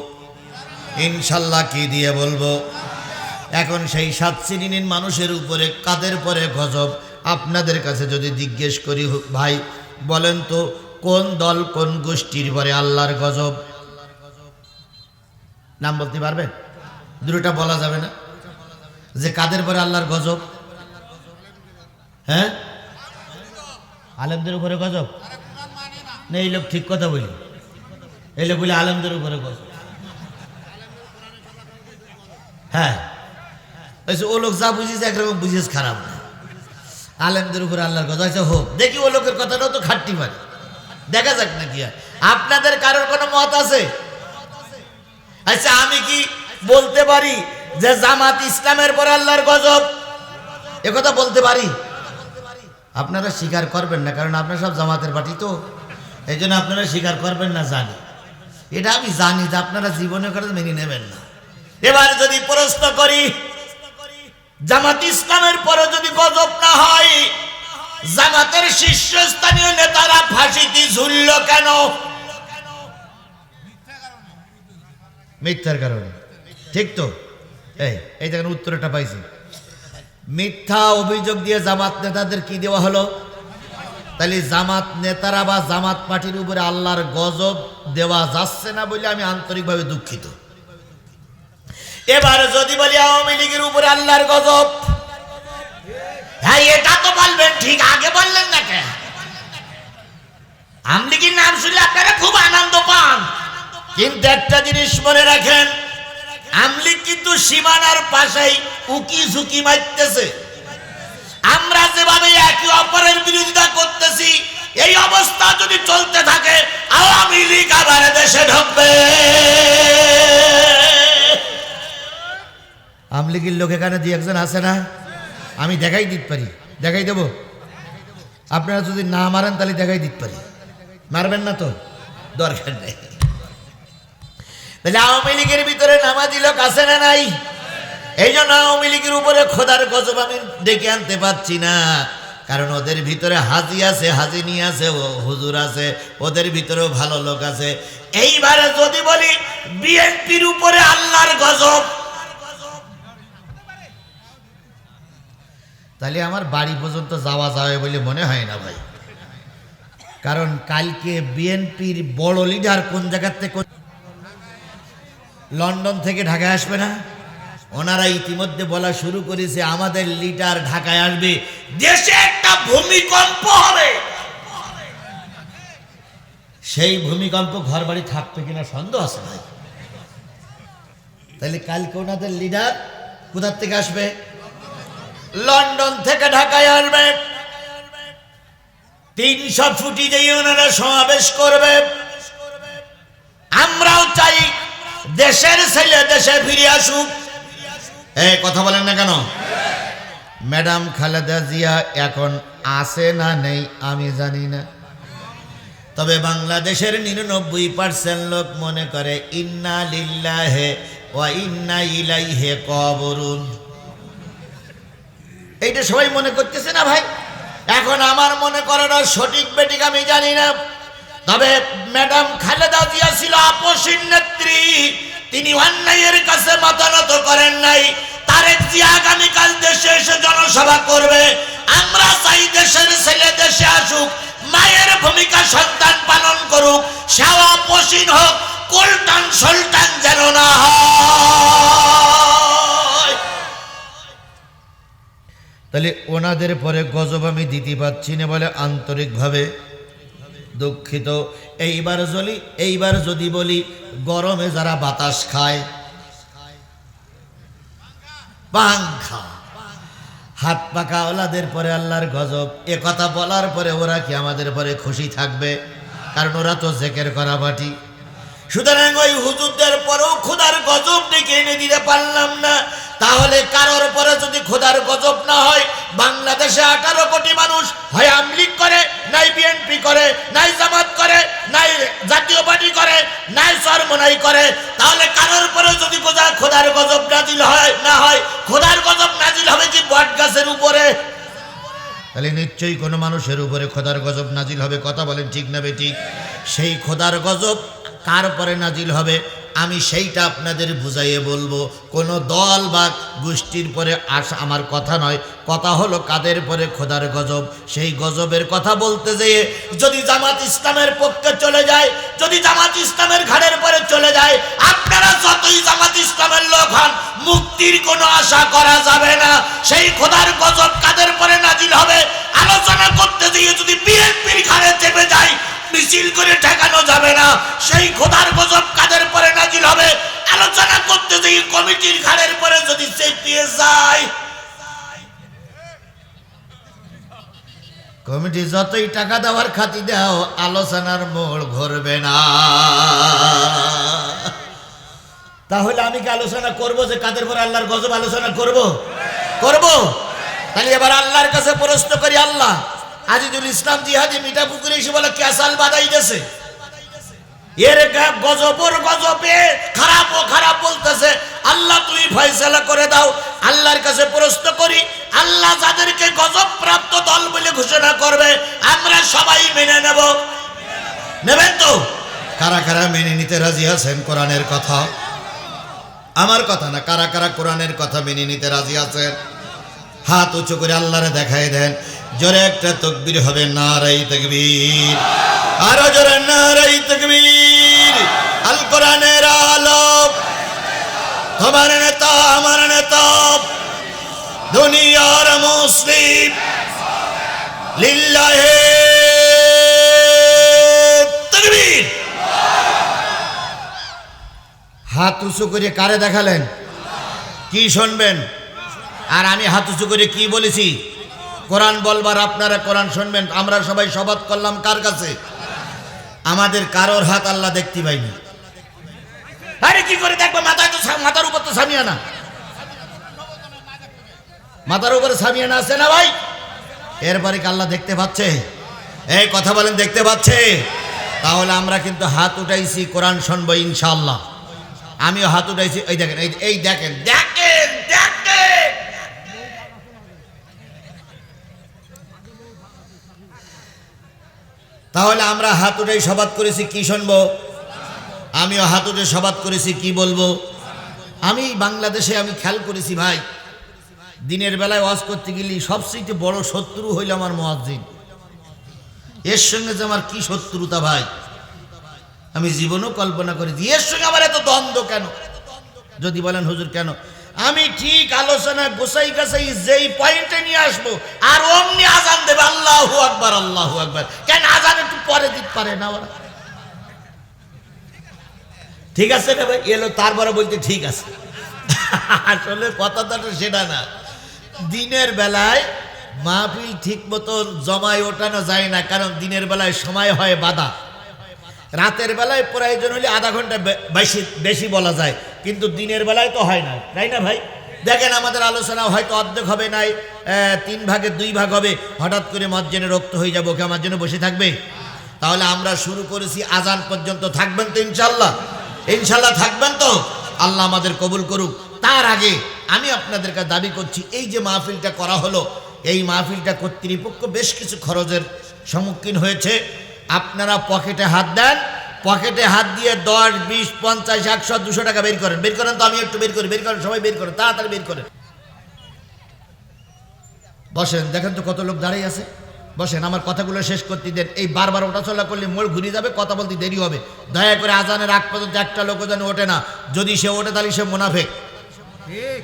ইনশাল্লাহ কি দিয়ে বলবো? এখন সেই 7 শ্রেণীর মানুষের উপরে কাদের পরে গজব? আপনাদের কাছে যদি জিজ্ঞেস করি, ভাই বলেন তো কোন দল কোন গোষ্ঠীর পরে আল্লাহর গজব? নাম বলতে পারবেন? দুটোটা বলা যাবে না যে কাদের পরে আল্লাহর গজব? হ্যাঁ, আলেমদের উপরে গজব না? এই লোক ঠিক কথা বলি, এই লোক বলে আলেমদের উপরে গজব। হ্যাঁ, ও লোক যা বুঝিয়েছে একরকম বুঝিয়েছে খারাপ না, আলেমদের উপরে আল্লাহর গজব। আচ্ছা হোক, দেখি ও লোকের কথাটাও তো খাটতে পারে, দেখা যাক না কি হয়। আপনাদের কারোর কোনো মত আছে? আচ্ছা, আমি কি বলতে পারি যে জামাত ইসলামের পরে আল্লাহর গজব? একথা বলতে পারি? আপনারা স্বীকার করবেন না, কারণ আপনারা সব জামাতের পার্টি, তো এই জন্য আপনারা স্বীকার করবেন না, জানি। এটা আমি জানি যে আপনারা জীবনে করে মেনে নেবেন না। এবার যদি প্রশ্ন করি, জামাত ইসলামের পরে যদি গজব না হয়, জামাতের শীর্ষস্থানীয় নেতারা ফাঁসিতে ঝুলল কেন? মিথ্যার কারণে, ঠিক তো? এই দেখেন উত্তরটা পাইছি। মিথ্যা অভিযোগ দিয়ে জামাত নেতাদের কি দেওয়া হলো? তাহলে জামাত নেতারা বা জামাত পার্টির উপরে আল্লাহর গজব দেওয়া যাচ্ছে না বলে আমি আন্তরিকভাবে দুঃখিত। এবার যদি বলি আওয়ামী লীগের উপরে আল্লাহর গজব, হ্যাঁ এটা তো বলবেন ঠিক, আগে বললেন না কেন? আমলিগির নাম শুনলে আপনারা খুব আনন্দ পান, কিন্তু একটা জিনিস মনে রাখেন, আমলিগ কিন্তু সীমানার পাশেই উকি ঝুঁকি মারতেছে। আমরা যেভাবে একে অপরের বিরোধিতা করতেছি, এই অবস্থা যদি চলতে থাকে আওয়ামী লীগ আবার দেশে ঢুকবে। আওয়ামী লীগের লোক এখানে দুই একজন আছে না, আমি দেখাই দিতে পারি, দেখাই দেব। আপনারা যদি না মারেন তাহলে দেখাই দিতে পারি, মারবেন না তো দরকার নেই। তাহলে আওয়ামী লীগের ভিতরে নামাজি লোক আছে না নাই? এই জন্য আওয়ামী লীগের উপরে খোদার গজব আমি ডেকে আনতে পারছি না, কারণ ওদের ভিতরে হাজি আছে, হাজিনি আছে, হুজুর আছে, ওদের ভিতরেও ভালো লোক আছে। এইবারে যদি বলি বিএনপির উপরে আল্লাহর গজব, তাহলে আমার বাড়ি পর্যন্ত যাওয়া যাবে বলে মনে হয় না ভাই। কারণ কালকে বিএনপির বড় লিডার কোন জায়গার থেকে, লন্ডন থেকে ঢাকায় আসবে না? ওনারা ইতিমধ্যে বলা শুরু করেছে আমাদের লিডার ঢাকায় আসবে, দেশে একটা ভূমিকম্প হবে। সেই ভূমিকম্প ঘর বাড়ি থাকবে কিনা সন্দেহ আছে ভাই। তাহলে কালকে ওনাদের লিডার কোথার থেকে আসবে? লন্ডন থেকে ঢাকায় আসবে। 300 ফুটি দিয়ে ওনারা সমাবেশ করবে। আমরাও চাই দেশের ছেলে দেশে ফিরে আসুক। এই কথা বলেন না কেন? ম্যাডাম খালেদা জিয়া এখন আছে না নেই আমি জানি না, তবে বাংলাদেশের 99% লোক মনে করে ইন্না লিল্লাহি ওয়া ইন্না ইলাইহি রাজিউন। এইটা সবাই মনে করতেছে না ভাই? এখন আমার মনে করানো সঠিক বেঠিক আমি জানি না, তবে ম্যাডাম খালেদা জিয়া ছিল আপসীন নেত্রী, তিনি অন্যায়ের কাছে মাথা নত করেন নাই। তারেক জিয়া আগামীকাল দেশে এসে জনসভা করবে। আমরা চাই দেশের ছেলে দেশে আসুক, মায়ের ভূমিকা সন্তান পালন করুক, সেও আপসীন হোক, কোলটান সুলতান যেন না হয়। তাহলে ওনাদের পরে গজব আমি দিতে পারছি না বলে আন্তরিকভাবে দুঃখিত। এইবার যদি বলি গরমে যারা বাতাস খায়, পাংখা, হাত পাকা ওলাদের পরে আল্লাহর গজব, এ কথা বলার পরে ওরা কি আমাদের পরে খুশি থাকবে? কারণ ওরা তো জেকের করা বাটি। সুতরাং ওই হুজুরদের পরেও খোদার গজব ডেকে এনে দিতে পারলাম না। তাহলে কারোর পরে যদি খোদার গজব না হয়, বাংলাদেশে 18 কোটি মানুষ হয় আওয়ামী লীগ করে, নাই বিএনপি করে, নাই জামাত করে, নাই জাতীয় পার্টি করে, নাই চরমনাই করে, তাহলে কারোর পরে যদি খোদার গজব নাজিল হয় না হয়, খোদার গজব নাজিল হবে কি বট গাছের উপরে? তাহলে নিশ্চয়ই কোনো মানুষের উপরে খোদার গজব নাজিল হবে। কথা বলেন ঠিক না বেঠিক? সেই খোদার গজব কার পরে নাজিল হবে আমি সেইটা আপনাদের বুঝাইয়ে বলবো। কোনো দল বা গোষ্ঠীর পরে আসা আমার কথা নয়, কথা হলো কাদের পরে খোদার গজব। সেই গজবের কথা বলতে যেয়ে যদি জামাত ইসলামের পক্ষে চলে যায়, যদি জামাত ইসলামের ঘাড়ের পরে চলে যায়, আপনারা যতই জামাত ইসলামের লোক হন, মুক্তির কোনো আশা করা যাবে না। সেই খোদার গজব কাদের পরে নাজিল হবে আলোচনা করতে যেয়ে যদি বিএনপির ঘাড়ে চেপে যায়, মিছিল করে ঠেকানো যাবে না। সেই খোদার গজব কাদের পরে নাজিল হবে আলোচনা করতে যেয়ে কমিটির ঘাড়ের পরে যদি চেপিয়ে যায়, কমিটি যতই টাকা দেওয়ার খাতি দাও, আলোচনার মোড় ঘুরবে না। তাহলে আমি কি আলোচনা করব যে কাদের পরে আল্লাহর গজব আলোচনা করব? তাহলে এবার আল্লাহর কাছে প্রশ্ন করি, আল্লাহ আজিজুল ইসলাম জিহাদি মিঠাপুকুরে এসে বলে ক্যাসাল বাদাই দিয়েছে, এর গজবর গজবে খারাপ ও খারাপ বলতেছে, আল্লাহ তুমি ফয়সালা করে দাও। আল্লাহর কাছে প্রশ্ন করি, আল্লাহ যাদেরকে গজব প্রাপ্ত দল বলে ঘোষণা করবে আমরা সবাই মেনে নেব, নেবেন তো? কারা কারা মেনে নিতে রাজি আছেন কোরআনের কথা? আমার কথা না, কারা কারা কোরআনের কথা মেনে নিতে রাজি আছেন? হাত উঁচু করে আল্লাহরে দেখাই দেন। জোরে একটা তাকবীর হবে, নারায়ে তাকবীর। আরো জোরে নারায়ে তাকবীর। আল কোরআনের আলো, তোমার নেতা আমার নেতা দুনিয়ার মুসলিম লিল্লাহে তাকবীর। হাত উঁচু করে কারে দেখালেন? কি শুনবেন? আর আমি হাত উঁচু করে কি বলেছি? কোরআন বলবার আপনারা কোরআন শুনবেন। আমরা সবাই শপথ করলাম কার কাছে? আমাদের কারোর হাত আল্লাহ দেখতে পাইনি। আরে কি করে দেখবো? মাথায় তো মাথার উপর তো সামিয়ানা, মাথার উপরে সামিয়ানা আছে না ভাই? এরপরে কি আল্লাহ দেখতে পাচ্ছে? এই কথা বলেন, দেখতে পাচ্ছে? তাহলে আমরা কিন্তু হাত উঠাইছি, কোরআন শুনবো ইনশাআল্লাহ। আমিও হাত উঠাইছি। এই দেখেন, এই দেখেন দেখেন দেখেন। তাহলে আমরা হাত উঠাই শপথ করেছি কি শুনবো? আমিও হাত উঠে শপথ করেছি কি বলবো? আমি বাংলাদেশে আমি খেয়াল করেছি ভাই, দিনের বেলায় ওয়াজ করতে গেলে সবচেয়ে বড় শত্রু হইল আমার মুয়াজ্জিন। এর সঙ্গে যে আমার কি শত্রুতা ভাই, আমি জীবনও কল্পনা করেছি। এর সঙ্গে আমার এত দ্বন্দ্ব কেন? যদি বলেন হুজুর কেন, আমি ঠিক আলোচনা গোসাই গাছাই যেই পয়েন্টে নিয়ে আসবো আর অমনি আজান দেবে আল্লাহু আকবার আল্লাহু আকবার। কেন আজান একটু পরে দিতে পারে না ওরা? ঠিক আছে রে ভাই, এলো তারপরে বলতে ঠিক আছে। আসলে কথাটা তো সেটা না। দিনের বেলায় মাহফিল ঠিক মতো জমায় ওঠানো যায় না, কারণ দিনের বেলায় সময় হয় বাধা। রাতের বেলায় প্রয়োজন হলে আধা ঘন্টা বেশি বলা যায়, কিন্তু দিনের বেলায় তো হয় না, তাই না ভাই? দেখেন আমাদের আলোচনা হয়তো অর্ধেক হবে নাই, 3 ভাগে 2 ভাগ হবে। হঠাৎ করে মসজিদে রক্ত হয়ে যাবো, কে আমার জন্য বসে থাকবে? তাহলে আমরা শুরু করেছি, আজান পর্যন্ত থাকবেন তো ইনশাল্লাহ? ইনশাল্লাহ থাকবেন তো? আল্লাহ আমাদের কবুল করুক। তার আগে আমি আপনাদের কাছে দাবি করছি, এই যে মাহফিলটা করা হলো, এই মাহফিলটা কর্তৃপক্ষ বেশ কিছু খরচের সম্মুখীন হয়েছে। আপনারা পকেটে হাত দেন, পকেটে হাত দিয়ে 10, 20, 50, 100, 200 টাকা বের করেন। বের করেন তো, আমি একটু বের করি। বের করেন, সবাই বের করেন, তাড়াতাড়ি বের করেন। বসেন, দেখেন তো কত লোক দাঁড়িয়ে আছে। বসেন, আমার কথাগুলো শেষ করতে দেন। এই বারবার ওঠাচলা করলে মোড় ঘুরিয়ে যাবে, কথা বলতে দেরি হবে। দয়া করে আজানের আগ পর্যন্ত একটা লোকও যেন ওঠে না। যদি সে ওঠে তাহলে সে মুনাফিক।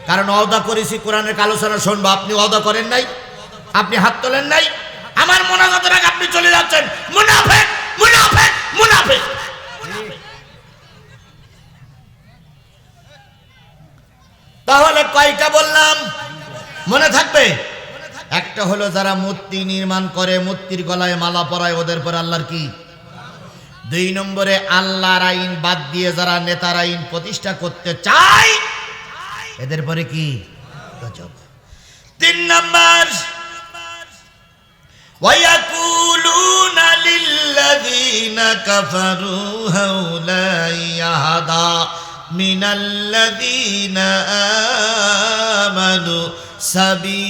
কারণ ওয়াদা করেছি কোরআনের আলোচনা শুনবো। আপনি ওয়াদা করেন নাই, আপনি হাত তোলেন নাই, আমার মোনাজাতের আগে আপনি চলে যাচ্ছেন। মুনাফিক মুনাফিক মুনাফিক। তাহলে কয়টা বললাম মনে থাকবে? একটা হলো যারা মূর্তি নির্মাণ করে, মূর্তির গলায় মালা পরায়, ওদের পর আল্লাহর কি? 2 নম্বরে আল্লাহর আইন বাদ দিয়ে যারা নেতার আইন প্রতিষ্ঠা করতে চায়, এদের পরে কি? গজব। 3 নম্বর, ওয়ায়াকুলুনা লিল্লাযীনা কাফারু হাউলাই আহাদা মিনাল্লাযীনা আমানু সাবিলা।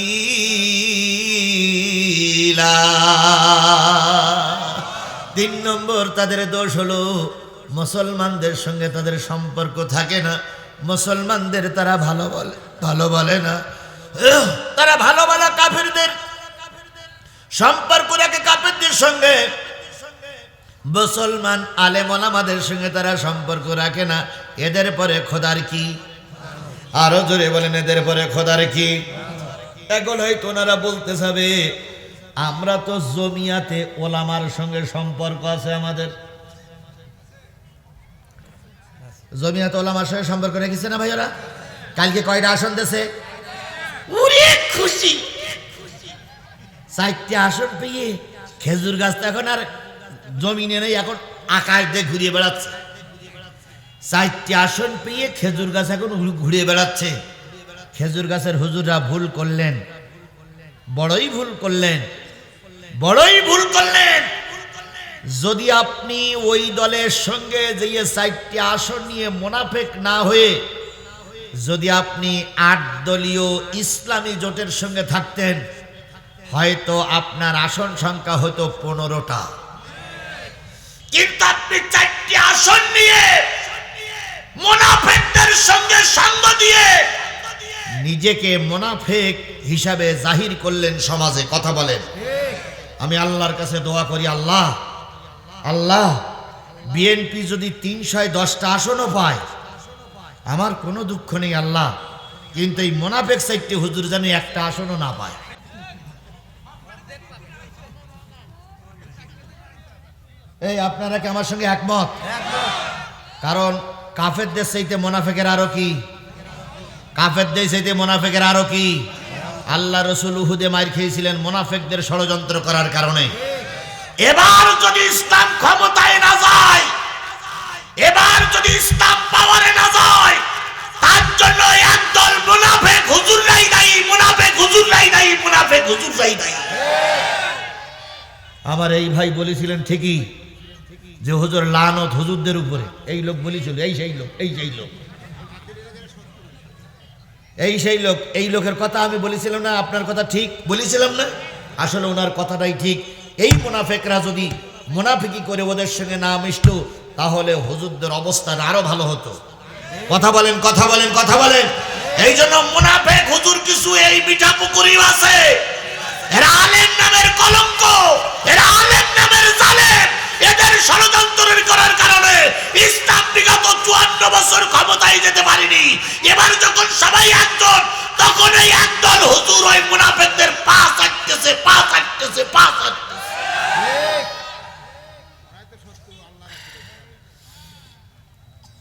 3 নম্বর তাদের দোষ হলো মুসলমানদের সঙ্গে তাদের সম্পর্ক থাকে না। মুসলমানদের তারা ভালো বলে না, তারা ভালো কাফিরদের সম্পর্ক রাখে কাফিরদের সঙ্গে। মুসলমান আলেম ওলামাদের সঙ্গে তারা সম্পর্ক রাখে না। এদের পরে খোদার কি? আরো জোরে বলেন, এদের পরে খোদার কি? এখন হয়তো ওনারা বলতে যাবে, আমরা তো জমিয়াতে ওলামার সঙ্গে সম্পর্ক আছে আমাদের। জমিয়াতে ওলামার সঙ্গে সম্পর্ক রেখেছে না ভাই? ওরা কালকে কয়টা আসন দিয়েছে? খুশি, 4টি আসন পেয়ে খেজুর গাছ তো এখন আর জমিনে নেই, এখন আকাশ দিয়ে ঘুরিয়ে বেড়াচ্ছে। 4টি আসন পেয়ে খেজুর গাছ এখন ঘুরিয়ে বেড়াচ্ছে। খেজুর গাছের হুজুররা ভুল করলেন, বড়ই ভুল করলেন, বড়ই ভুল করলেন। যদি আপনি ওই দলের সঙ্গে যে 4টি আসন নিয়ে মুনাফিক না হয়ে যদি আপনি 8 দলীয় ইসলামী জোটের সঙ্গে থাকতেন, হয়তো আপনার আসন সংখ্যা হতো 15টা। কিন্তু আপনি 4টি আসন নিয়ে মুনাফিকদের সঙ্গে সঙ্গ দিয়ে নিজেকে মুনাফিক হিসাবে জাহির করলেন সমাজে। কথা বলেন। আমি আল্লাহর কাছে দোয়া করি, আল্লাহ আল্লাহ বিএনপি যদি 310টা আসনও পায় আমার কোনো দুঃখ নেই আল্লাহ, কিন্তু এই মোনাফেক সাইটটি হুজুর যেন একটা আসনও না পায়। এই আপনারা কি আমার সঙ্গে একমত? কারণ কাফেরদের চাইতে মোনাফেকের আরো কি, কাফেরদের চাইতে মোনাফেকের আরো কি। আল্লাহ রসুল উহুদে মার খেয়েছিলেন মোনাফেকদের ষড়যন্ত্র করার কারণে। এবার যদি ইসলাম ক্ষমতায় না যায়, এবার যদি ইসলাম পাওয়ারে না যায়, তার জন্য একদল মুনাফিক হুজুররাই দায়ী, মুনাফিক হুজুররাই দায়ী, মুনাফিক হুজুররাই দায়ী। আমার এই ভাই বলেছিলেন ঠিকই যে হুজুর লানত হুজুরদের উপরে। এই লোক বলেছিল, এই সেই লোক, এই সেই লোক, এই সেই লোক। এই লোকের কথা আমি বলেছিলাম না? আপনার কথা ঠিক বলেছিলাম না? আসলে ওনার কথাটাই ঠিক। এই মুনাফিকরা যদি মুনাফিকি করে ওদের সঙ্গে না মিশতো, তাহলে হুজুরদের অবস্থা আরো ভালো হতো। কথা বলেন, কথা বলেন, কথা বলেন। এই জন্য মুনাফিক হুজুর কিছু এই মিঠা পুকুরি আছে, এরা আলেম নামের কলঙ্ক, এরা আলেম নামের জালেম। এদের ষড়যন্ত্রের করার কারণে ইসলাম বিগত 54 বছর ক্ষমতায় যেতে পারেনি। এবার যখন সবাই একজন, তখন এই একদল হুজুর ওই মুনাফিকদের পা চাটতেছে, পা চাটতেছে, পা চাটতেছে।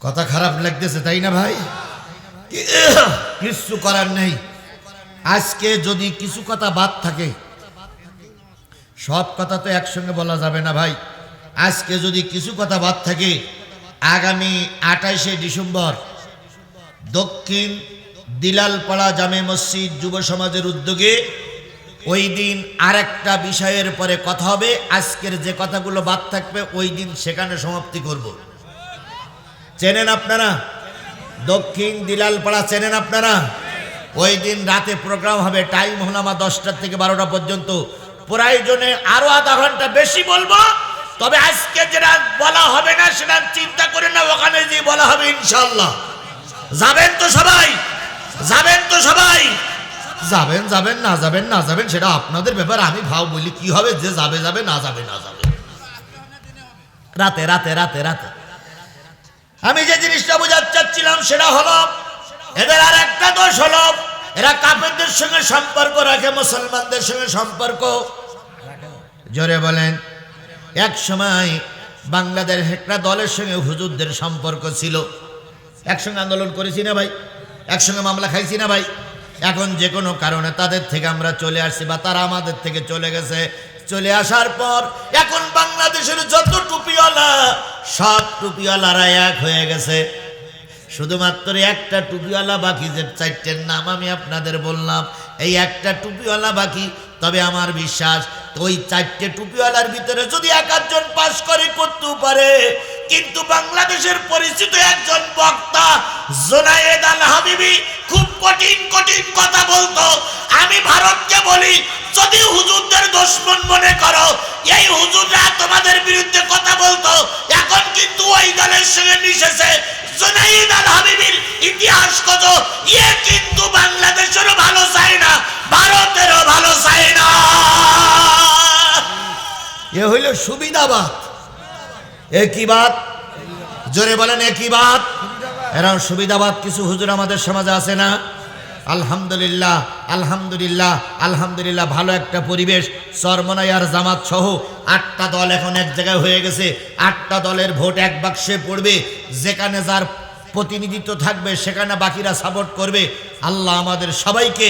কথা খারাপ লাগতেছে তাই না ভাই? কিছু করার নেই। আজকে যদি কিছু কথা বাদ থাকে, সব কথা তো একসঙ্গে বলা যাবে না ভাই। আজকে যদি কিছু কথা বাদ থাকে, আগামী 28শে ডিসেম্বর দক্ষিণ দিলালপাড়া জামে মসজিদ যুব সমাজের উদ্যোগে ওই দিন আরেকটা বিষয়ের পরে কথা হবে। আজকের যে কথাগুলো বাদ থাকবে ওই দিন সেখানে সমাপ্তি করব। চেনেন আপনারা দক্ষিণ দিলালপাড়া? চেনেন আপনারা? ওই দিন রাতে প্রোগ্রাম হবে, টাইম হলো আমার 10টা থেকে 12টা পর্যন্ত। প্রয়োজনে আরো আধা ঘন্টা বেশি বলবো, তবে আজকে যেটা বলা হবে না সেটা চিন্তা করে না, ওখানে যে বলা হবে ইনশাআল্লাহ। যাবেন তো সবাই? যাবেন তো সবাই? যাবেন, যাবেন না যাবেন, না যাবেন সেটা আপনাদের ব্যাপার। আমি ভাও বলি কি হবে, যে যাবে যাবে, না যাবে না যাবে। রাতে রাতে রাতে রাতে আমি যে জিনিসটা বোঝাতে চাচ্ছিলাম সেটা হলো, এদের আর একটা দোষ হলো, এরা কাফেরদের সঙ্গে সম্পর্ক রাখে, মুসলমানদের সঙ্গে সম্পর্ক জোরে বলেন। এক সময় বাংলাদেশ একটা দলের সঙ্গে হুজুরদের সম্পর্ক ছিল, একসঙ্গে আন্দোলন করেছি না ভাই, একসঙ্গে মামলা খাইছি না ভাই। এখন যে কোনো কারণে তাদের থেকে আমরা চলে আসছি বা তারা আমাদের থেকে চলে গেছে। চলে আসার পর এখন বাংলাদেশের যত টুপিওয়ালা, সব টুপিওয়ালারা এক হয়ে গেছে। শুধুমাত্র একটা টুপিওয়ালা বাকি, যে 4টের নাম আমি আপনাদের বললাম, এই একটা টুপিওয়ালা বাকি। তবে আমার বিশ্বাস ওই 4টে টুপিওয়ালার ভিতরে যদি একজন পাস করে করতেও পারে, কিন্তু বাংলাদেশের পরিচিত একজন বক্তা জুনায়েদ আল হাবিবি খুব কঠিন কঠিন কথা বলতো। আমি ভারতকে বলি, যদি হুজুরদের দুশমন মনে করো, এই হুজুররা তোমাদের বিরুদ্ধে কথা বলতো, এখন কিন্তু ওই দলের সঙ্গে মিশেছে। জুনায়েদ আল হাবিবির ইতিহাস কত, এ কিন্তু বাংলাদেশেরও ভালো চায় না, ভারতেরও ভালো চায় না। এ হইল সুবিধাবাদ। একই বাত, জোরে বলেন একই বাত। এরা সুবিধাবাদ কিছু হুজুর আমাদের সমাজে আছে না? আলহামদুলিল্লাহ, আলহামদুলিল্লাহ, আলহামদুলিল্লাহ। ভালো একটা পরিবেশ। চরমনাই আর জামাত সহ 8টা দল এখন এক জায়গায় হয়ে গেছে। 8টা দলের ভোট এক বাক্সে পড়বে, যেখানে যার প্রতিনিধিত্ব থাকবে সেখানে বাকিরা সাপোর্ট করবে। আল্লাহ আমাদের সবাইকে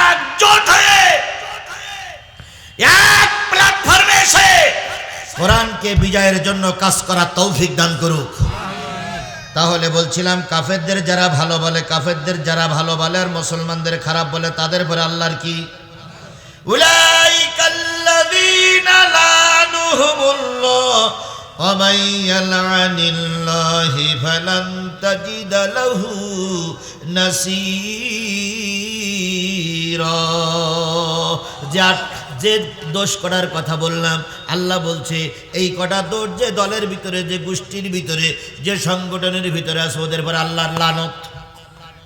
একজোট হয়ে এক প্ল্যাটফর্মে এসে কোরআনকে বিজয়ের জন্য কাজ করার তৌফিক দান করুক। তাহলে বলছিলাম, কাফেরদের যারা ভালো বলে, কাফেরদের যারা ভালো বলে আর মুসলমানদের খারাপ বলে, তাদের পরে আল্লাহর কি? উলাইকাল্লাযীনা লানুহুমুল্লাহ ওয়া মান ইয়ালআনিল্লাহি ফালান তাজিদা লাহু নাসীরা। যে দোষ করার কথা বললাম, আল্লাহ বলছে এই কটা দোষ যে দলের ভিতরে, যে গোষ্ঠীর ভিতরে, যে সংগঠনের ভিতরে আছে, ওদের পর আল্লাহর লানত।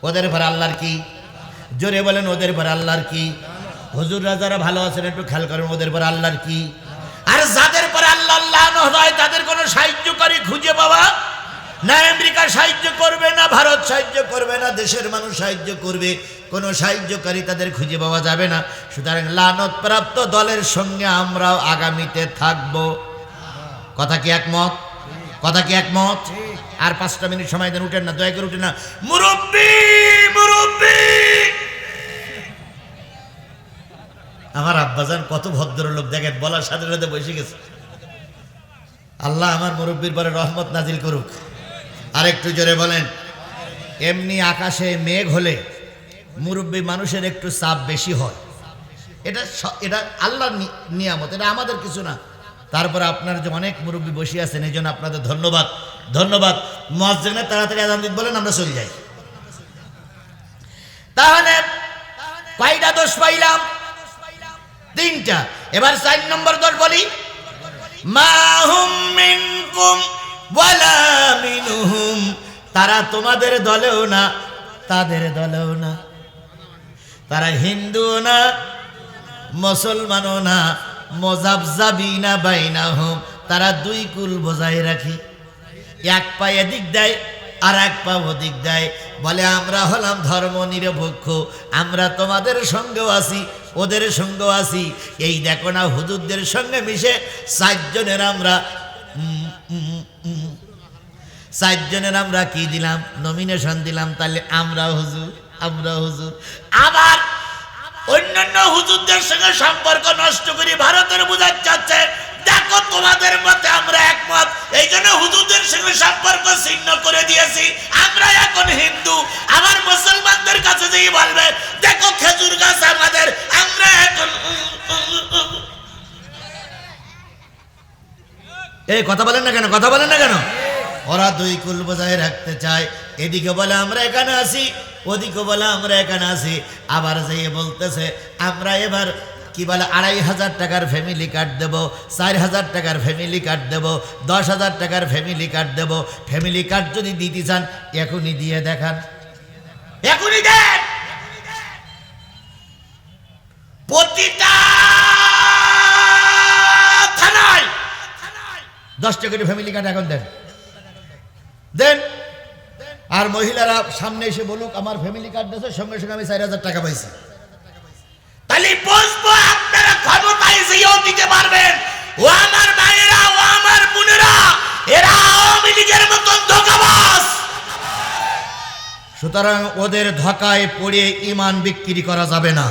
ওদের পর আল্লাহর কি? জোরে বলেন, ওদের পর আল্লাহর কি? হুজুররা যারা ভালো আছেন একটু খেয়াল করেন, ওদের পর আল্লাহর কি? আর যাদের পর আল্লাহর লানত হয় তাদের কোনো সাহায্যকারী খুঁজে পাওয়া না। আমেরিকা সাহায্য করবে না ভারত সাহায্য করবে না, দেশের মানুষ সাহায্য করবে, কোনো সাহায্যকারী তাদের খুঁজে পাওয়া যাবে না। সুতরাং লানতপ্রাপ্ত দলের সঙ্গে আমরাও আগামীতে থাকব। কথা কি একমত? কথা কি একমত? আর 5টা মিনিট সময় দেন, উঠেন না, দয়া করে উঠেন না। মুরব্বি মুরব্বি, আমার আব্বাজান কত ভদ্রলোক দেখেন, বলার সাথে সাথে বসে গেছে। আল্লাহ আমার মুরব্বির পরে রহমত নাজিল করুক। আর একটু জোরে বলেন। এমনি আকাশে মেঘ হলে মুরব্বি মানুষের একটু চাপ বেশি হয়, এটা আল্লাহর নিয়ামত, এটা আমাদের কিছু না। তারপরে আপনার যে অনেক মুরব্বি বসে আছেন, এই জন্য আপনাদের ধন্যবাদ। ধন্যবাদ। মুয়াজ্জিন তাড়াতাড়ি আযান দিতে বলেন, আমরা চলে যাই। তাহলে কয়টা দোষ পাইলাম? 3টা। এবার 4 নম্বর দোষ বলি, মা হুম মিনকুম ওয়ালা মিনহুম, তারা তোমাদের দলেও না তাদের দলেও না, তারা হিন্দুও না মুসলমানও না, মুযাবযাবিনা বাইনাহুম, তারা 2 কুল বজায় রাখে, এক পা এদিক দেয় আর এক পা ওদিক দেয়, বলে আমরা হলাম ধর্ম নিরপেক্ষ, আমরা তোমাদের সঙ্গেও আছি ওদের সঙ্গেও আছি। এই দেখো না, হুজুরদের সঙ্গে মিশে 4 জনের আমরা কি দিলাম? নমিনেশন দিলাম। তাহলে আমরা হুজুর, আমরা হুজুর। আবার অন্যান্য হুজুরদের সঙ্গে সম্পর্ক নষ্ট করে ভারতের বোঝাতে চাচ্ছে, দেখো তোমাদের মতে আমরা একমত, এই জন্য হুজুরদের সঙ্গে সম্পর্ক ছিন্ন করে দিয়েছি, আমরা এখন হিন্দু। আবার মুসলমানদের কাছে যেই বলবে, দেখো খেজুর গাছ আমাদের, আমরা এখন। এই কথা বলেন না কেন? কথা বলেন না কেন? ওরা 2 কুল বজায় রাখতে চায়, এদিকে বলে আমরা এখানে আছি, ওদিকে বলে আমরা এখানে আছি। আবার যেয়ে বলতেছে আমরা এবার কি বলে 2,500 টাকার ফ্যামিলি কার্ড দেব, 4,000 টাকার ফ্যামিলি কার্ড দেব, 10,000 টাকার ফ্যামিলি কার্ড দেব। ফ্যামিলি কার্ড যদি দিতে চান এখনই দিয়ে দেখান, এখনই দেন। প্রতিটা থানায় 10 টাকা করে ফ্যামিলি কার্ড এখন দেন, দেন। আর মহিলারা সামনে এসে বলুক আমার ফ্যামিলি কার্ড দিয়েছে, সঙ্গে সঙ্গে আমি 4,000 টাকা পাইছি। তাহলে বুঝবো আপনারা ক্ষমতায় যেও দিতে পারবেন। ও আমার ভাইয়েরা, ও আমার বোনেরা, এরা আওয়ামী লীগের মতন ধোঁকাবাজ। সুতরাং ওদের ধোঁকায় পড়ে ঈমান বিক্রি করা যাবে না।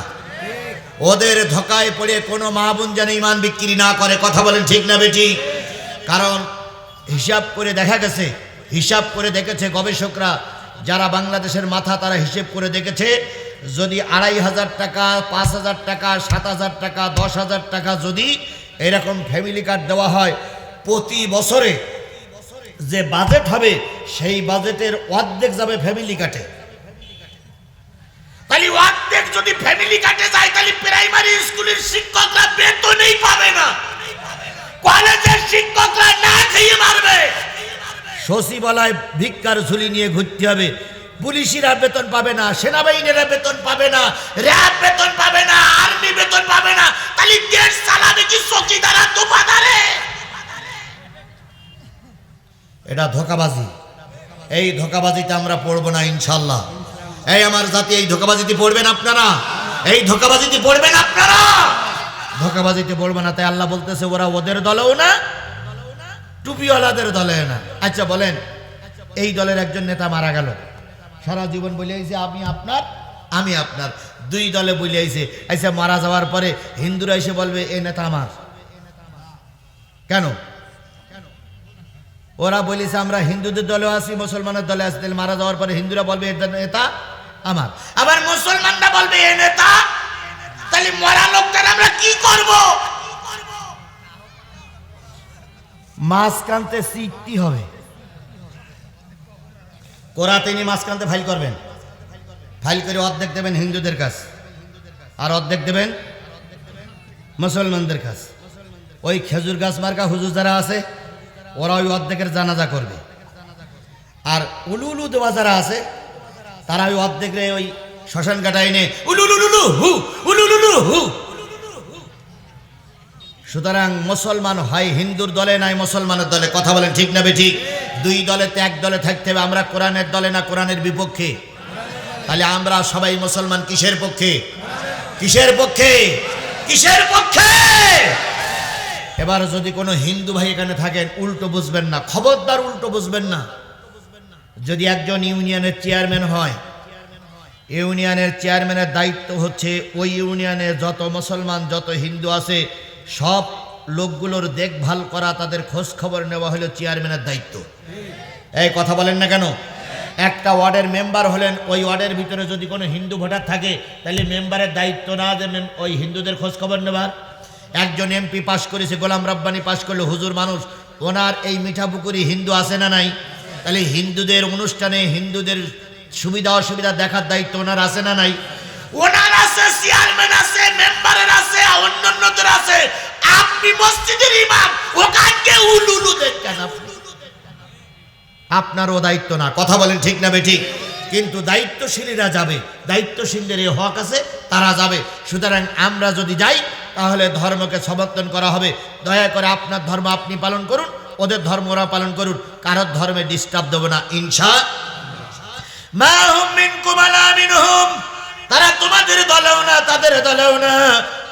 ওদের ধোঁকায় পড়ে কোনো মা বোন যেন ঈমান বিক্রি না করে। কথা বলেন ঠিক না বেটি? কারণ হিসাব করে দেখা গেছে, হিসাব করে দেখেছে গবেষকরা, যারা বাংলাদেশের মাথা, তারা হিসেব করে দেখেছে, যদি 2,500 টাকা, 5,000 টাকা, 7,000 টাকা, 10,000 টাকা যদি এরকম ফ্যামিলি কার্ড দেওয়া হয়, প্রতি বছরে যে বাজেট হবে সেই বাজেটের অর্ধেক যাবে ফ্যামিলি কার্ডে। তাহলে অর্ধেক যদি ফ্যামিলি কার্ডে যায়, তাহলে প্রাইমারি স্কুলের শিক্ষকরা বেতনই পাবে না, কলেজের শিক্ষকরা না খেয়ে মারবে, সচিবালয় ভিক্ষার ঝুলি নিয়ে ঘুরতে হবে, পুলিশিরা বেতন পাবে না, সেনাবাহিনীরা বেতন পাবে না, র্যাব বেতন পাবে না, আর্মি বেতন পাবে না। তাহলে দেশ চালাবে কি চকিদার আর দোকানদারে? এটা ধোঁকাবাজি। এই ধোঁকাবাজিতে আমরা পড়বো না ইনশাল্লাহ। এই আমার জাতি, এই ধোঁকাবাজিতে পড়বেন আপনারা, এই ধোঁকাবাজিতে পড়বেন আপনারা, ধোঁকাবাজিতে পড়বে না। তাই আল্লাহ বলতেছে ওরা ওদের দলেও না, টুপিওয়ালাদের দলে না। আচ্ছা বলেন, এই দলের একজন নেতা মারা গেল, সারা জীবন বলে আইছে আমি আপনার, আমি আপনার, 2 দলে বলে আইছে। আচ্ছা মারা যাওয়ার পরে হিন্দুরা এসে বলবে এই নেতা আমার, কেন? ওরা বলেছে আমরা হিন্দুদের দলে আছি, মুসলমানের দলে আছি, তাহলে মারা যাওয়ার পরে হিন্দুরা বলবে এই নেতা আমার, আবার মুসলমানরা বলবে এই নেতা। তাহলে মরা লোকটার আমরা কি করব? মাঝখানতে সিটটি হবে, কোরাতেনি মাঝখানতে ফাইল করবেন, ফাইল করে অর্ধেক দেবেন হিন্দুদের কাছে আর অর্ধেক দেবেন মুসলমানদের কাছে। ওই খেজুর গাছ মার্কা হুজুর যারা আছে ওরা ওই অর্ধেকের জানাজা করবে, আর উলুলু দেওয়া যারা আছে তারা ওই অর্ধেকের ওই শ্মশান কাটায় এনে উলুলুলু হু উলুলুলু হু। সুতরাং মুসলমান হয় হিন্দুর দলে, নাই মুসলমানের দলে। কথা বলেন ঠিক না বেঠিক? দুই দলে তো এক দলে থাকতে হবে। আমরা কোরআনের দলে না কোরআনের বিপক্ষে? তাহলে আমরা সবাই মুসলমান কিসের পক্ষে? কিসের পক্ষে? কিসের পক্ষে? এবার যদি কোনো হিন্দু ভাই এখানে থাকেন, উল্টো বুঝবেন না, খবরদার উল্টো বুঝবেন না। যদি একজন ইউনিয়নের চেয়ারম্যান হয়, ইউনিয়নের চেয়ারম্যানের দায়িত্ব হচ্ছে ওই ইউনিয়নে যত মুসলমান যত হিন্দু আছে সব লোকগুলোর দেখভাল করা, তাদের খোঁজ খবর নেওয়া হলো চেয়ারম্যানের দায়িত্ব। এই কথা বলেন না কেন? একটা ওয়ার্ডের মেম্বার হলেন, ওই ওয়ার্ডের ভিতরে যদি কোনো হিন্দু ভোটার থাকে তাহলে মেম্বারের দায়িত্ব না যে ওই হিন্দুদের খোঁজ খবর নেবার। একজন এমপি পাশ করেছে, গোলাম রব্বানি পাশ করলো, হুজুর মানুষ, ওনার এই মিঠাপুকুরি হিন্দু আছে না নাই? তাহলে হিন্দুদের অনুষ্ঠানে হিন্দুদের সুবিধা অসুবিধা দেখার দায়িত্ব ওনার আছে না নাই? ওনার আছে, চেয়ারম্যান আছে, মেম্বারের আছে, অন্যান্যদের আছে। আপনি মসজিদের ইমাম, ওখানকে উলুলু দেখেন, আপনারও দায়িত্ব না? কথা বলেন ঠিক না বেঠিক? কিন্তু দায়িত্বশীলীরা যাবে, দায়িত্বশীলদের এই হক আছে, তারা যাবে। সুতরাং আমরা যদি যাই তাহলে ধর্মকে সমর্থন করা হবে। দয়া করে আপনার ধর্ম আপনি পালন করুন, ওদের ধর্ম ওরা পালন করুন, কারোর ধর্মে ডিস্টার্ব দেব না ইনশাআল্লাহ। মা হুম মিনকুম আলা মিনহুম, তারা তোমাদের দলেও না তাদের দলেও না।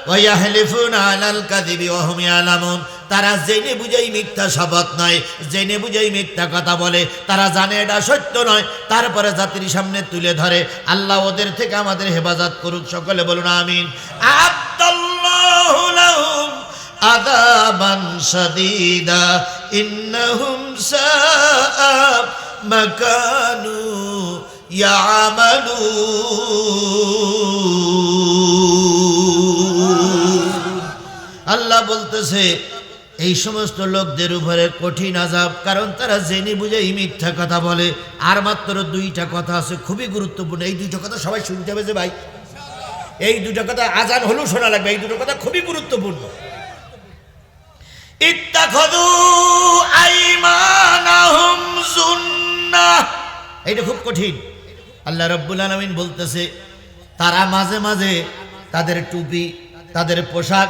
ওয়া ইয়াহলিফুনা আলাল কাযিবি ওয়া হুম ইয়ালামুন, তারা জেনে বুঝেই মিথ্যা শপথ নয়, জেনে বুঝেই মিথ্যা কথা বলে, তারা জানে এটা সত্য নয়, তারপরে জাতির সামনে তুলে ধরে। আল্লাহ ওদের থেকে আমাদের হেফাজত করুক, সকলে বলুন আমিন। আদাল্লাহু লাহুম আযাবান শাদীদা ইন্নাহুম সাআ মা কানু ইয়ামালুন। আল্লাহ বলতেছে এই সমস্ত লোকদের উপরে কঠিন আযাব, কারণ তারা জেনে বুঝেই মিথ্যা কথা বলে। আর মাত্র দুইটা কথা আছে, খুবই গুরুত্বপূর্ণ। এই দুইটা কথা সবাই শুনতে হবে যে ভাই, এই দুটো কথা আজান হলেও শোনা লাগবে। এই দুটো কথা খুবই গুরুত্বপূর্ণ। ইত্তাখাযু আইমানাহুম যুন্নাহ, এইটা খুব কঠিন। আল্লাহ রাব্বুল আলামিন বলতেছে তারা মাঝে মাঝে তাদের টুপি, তাদের পোশাক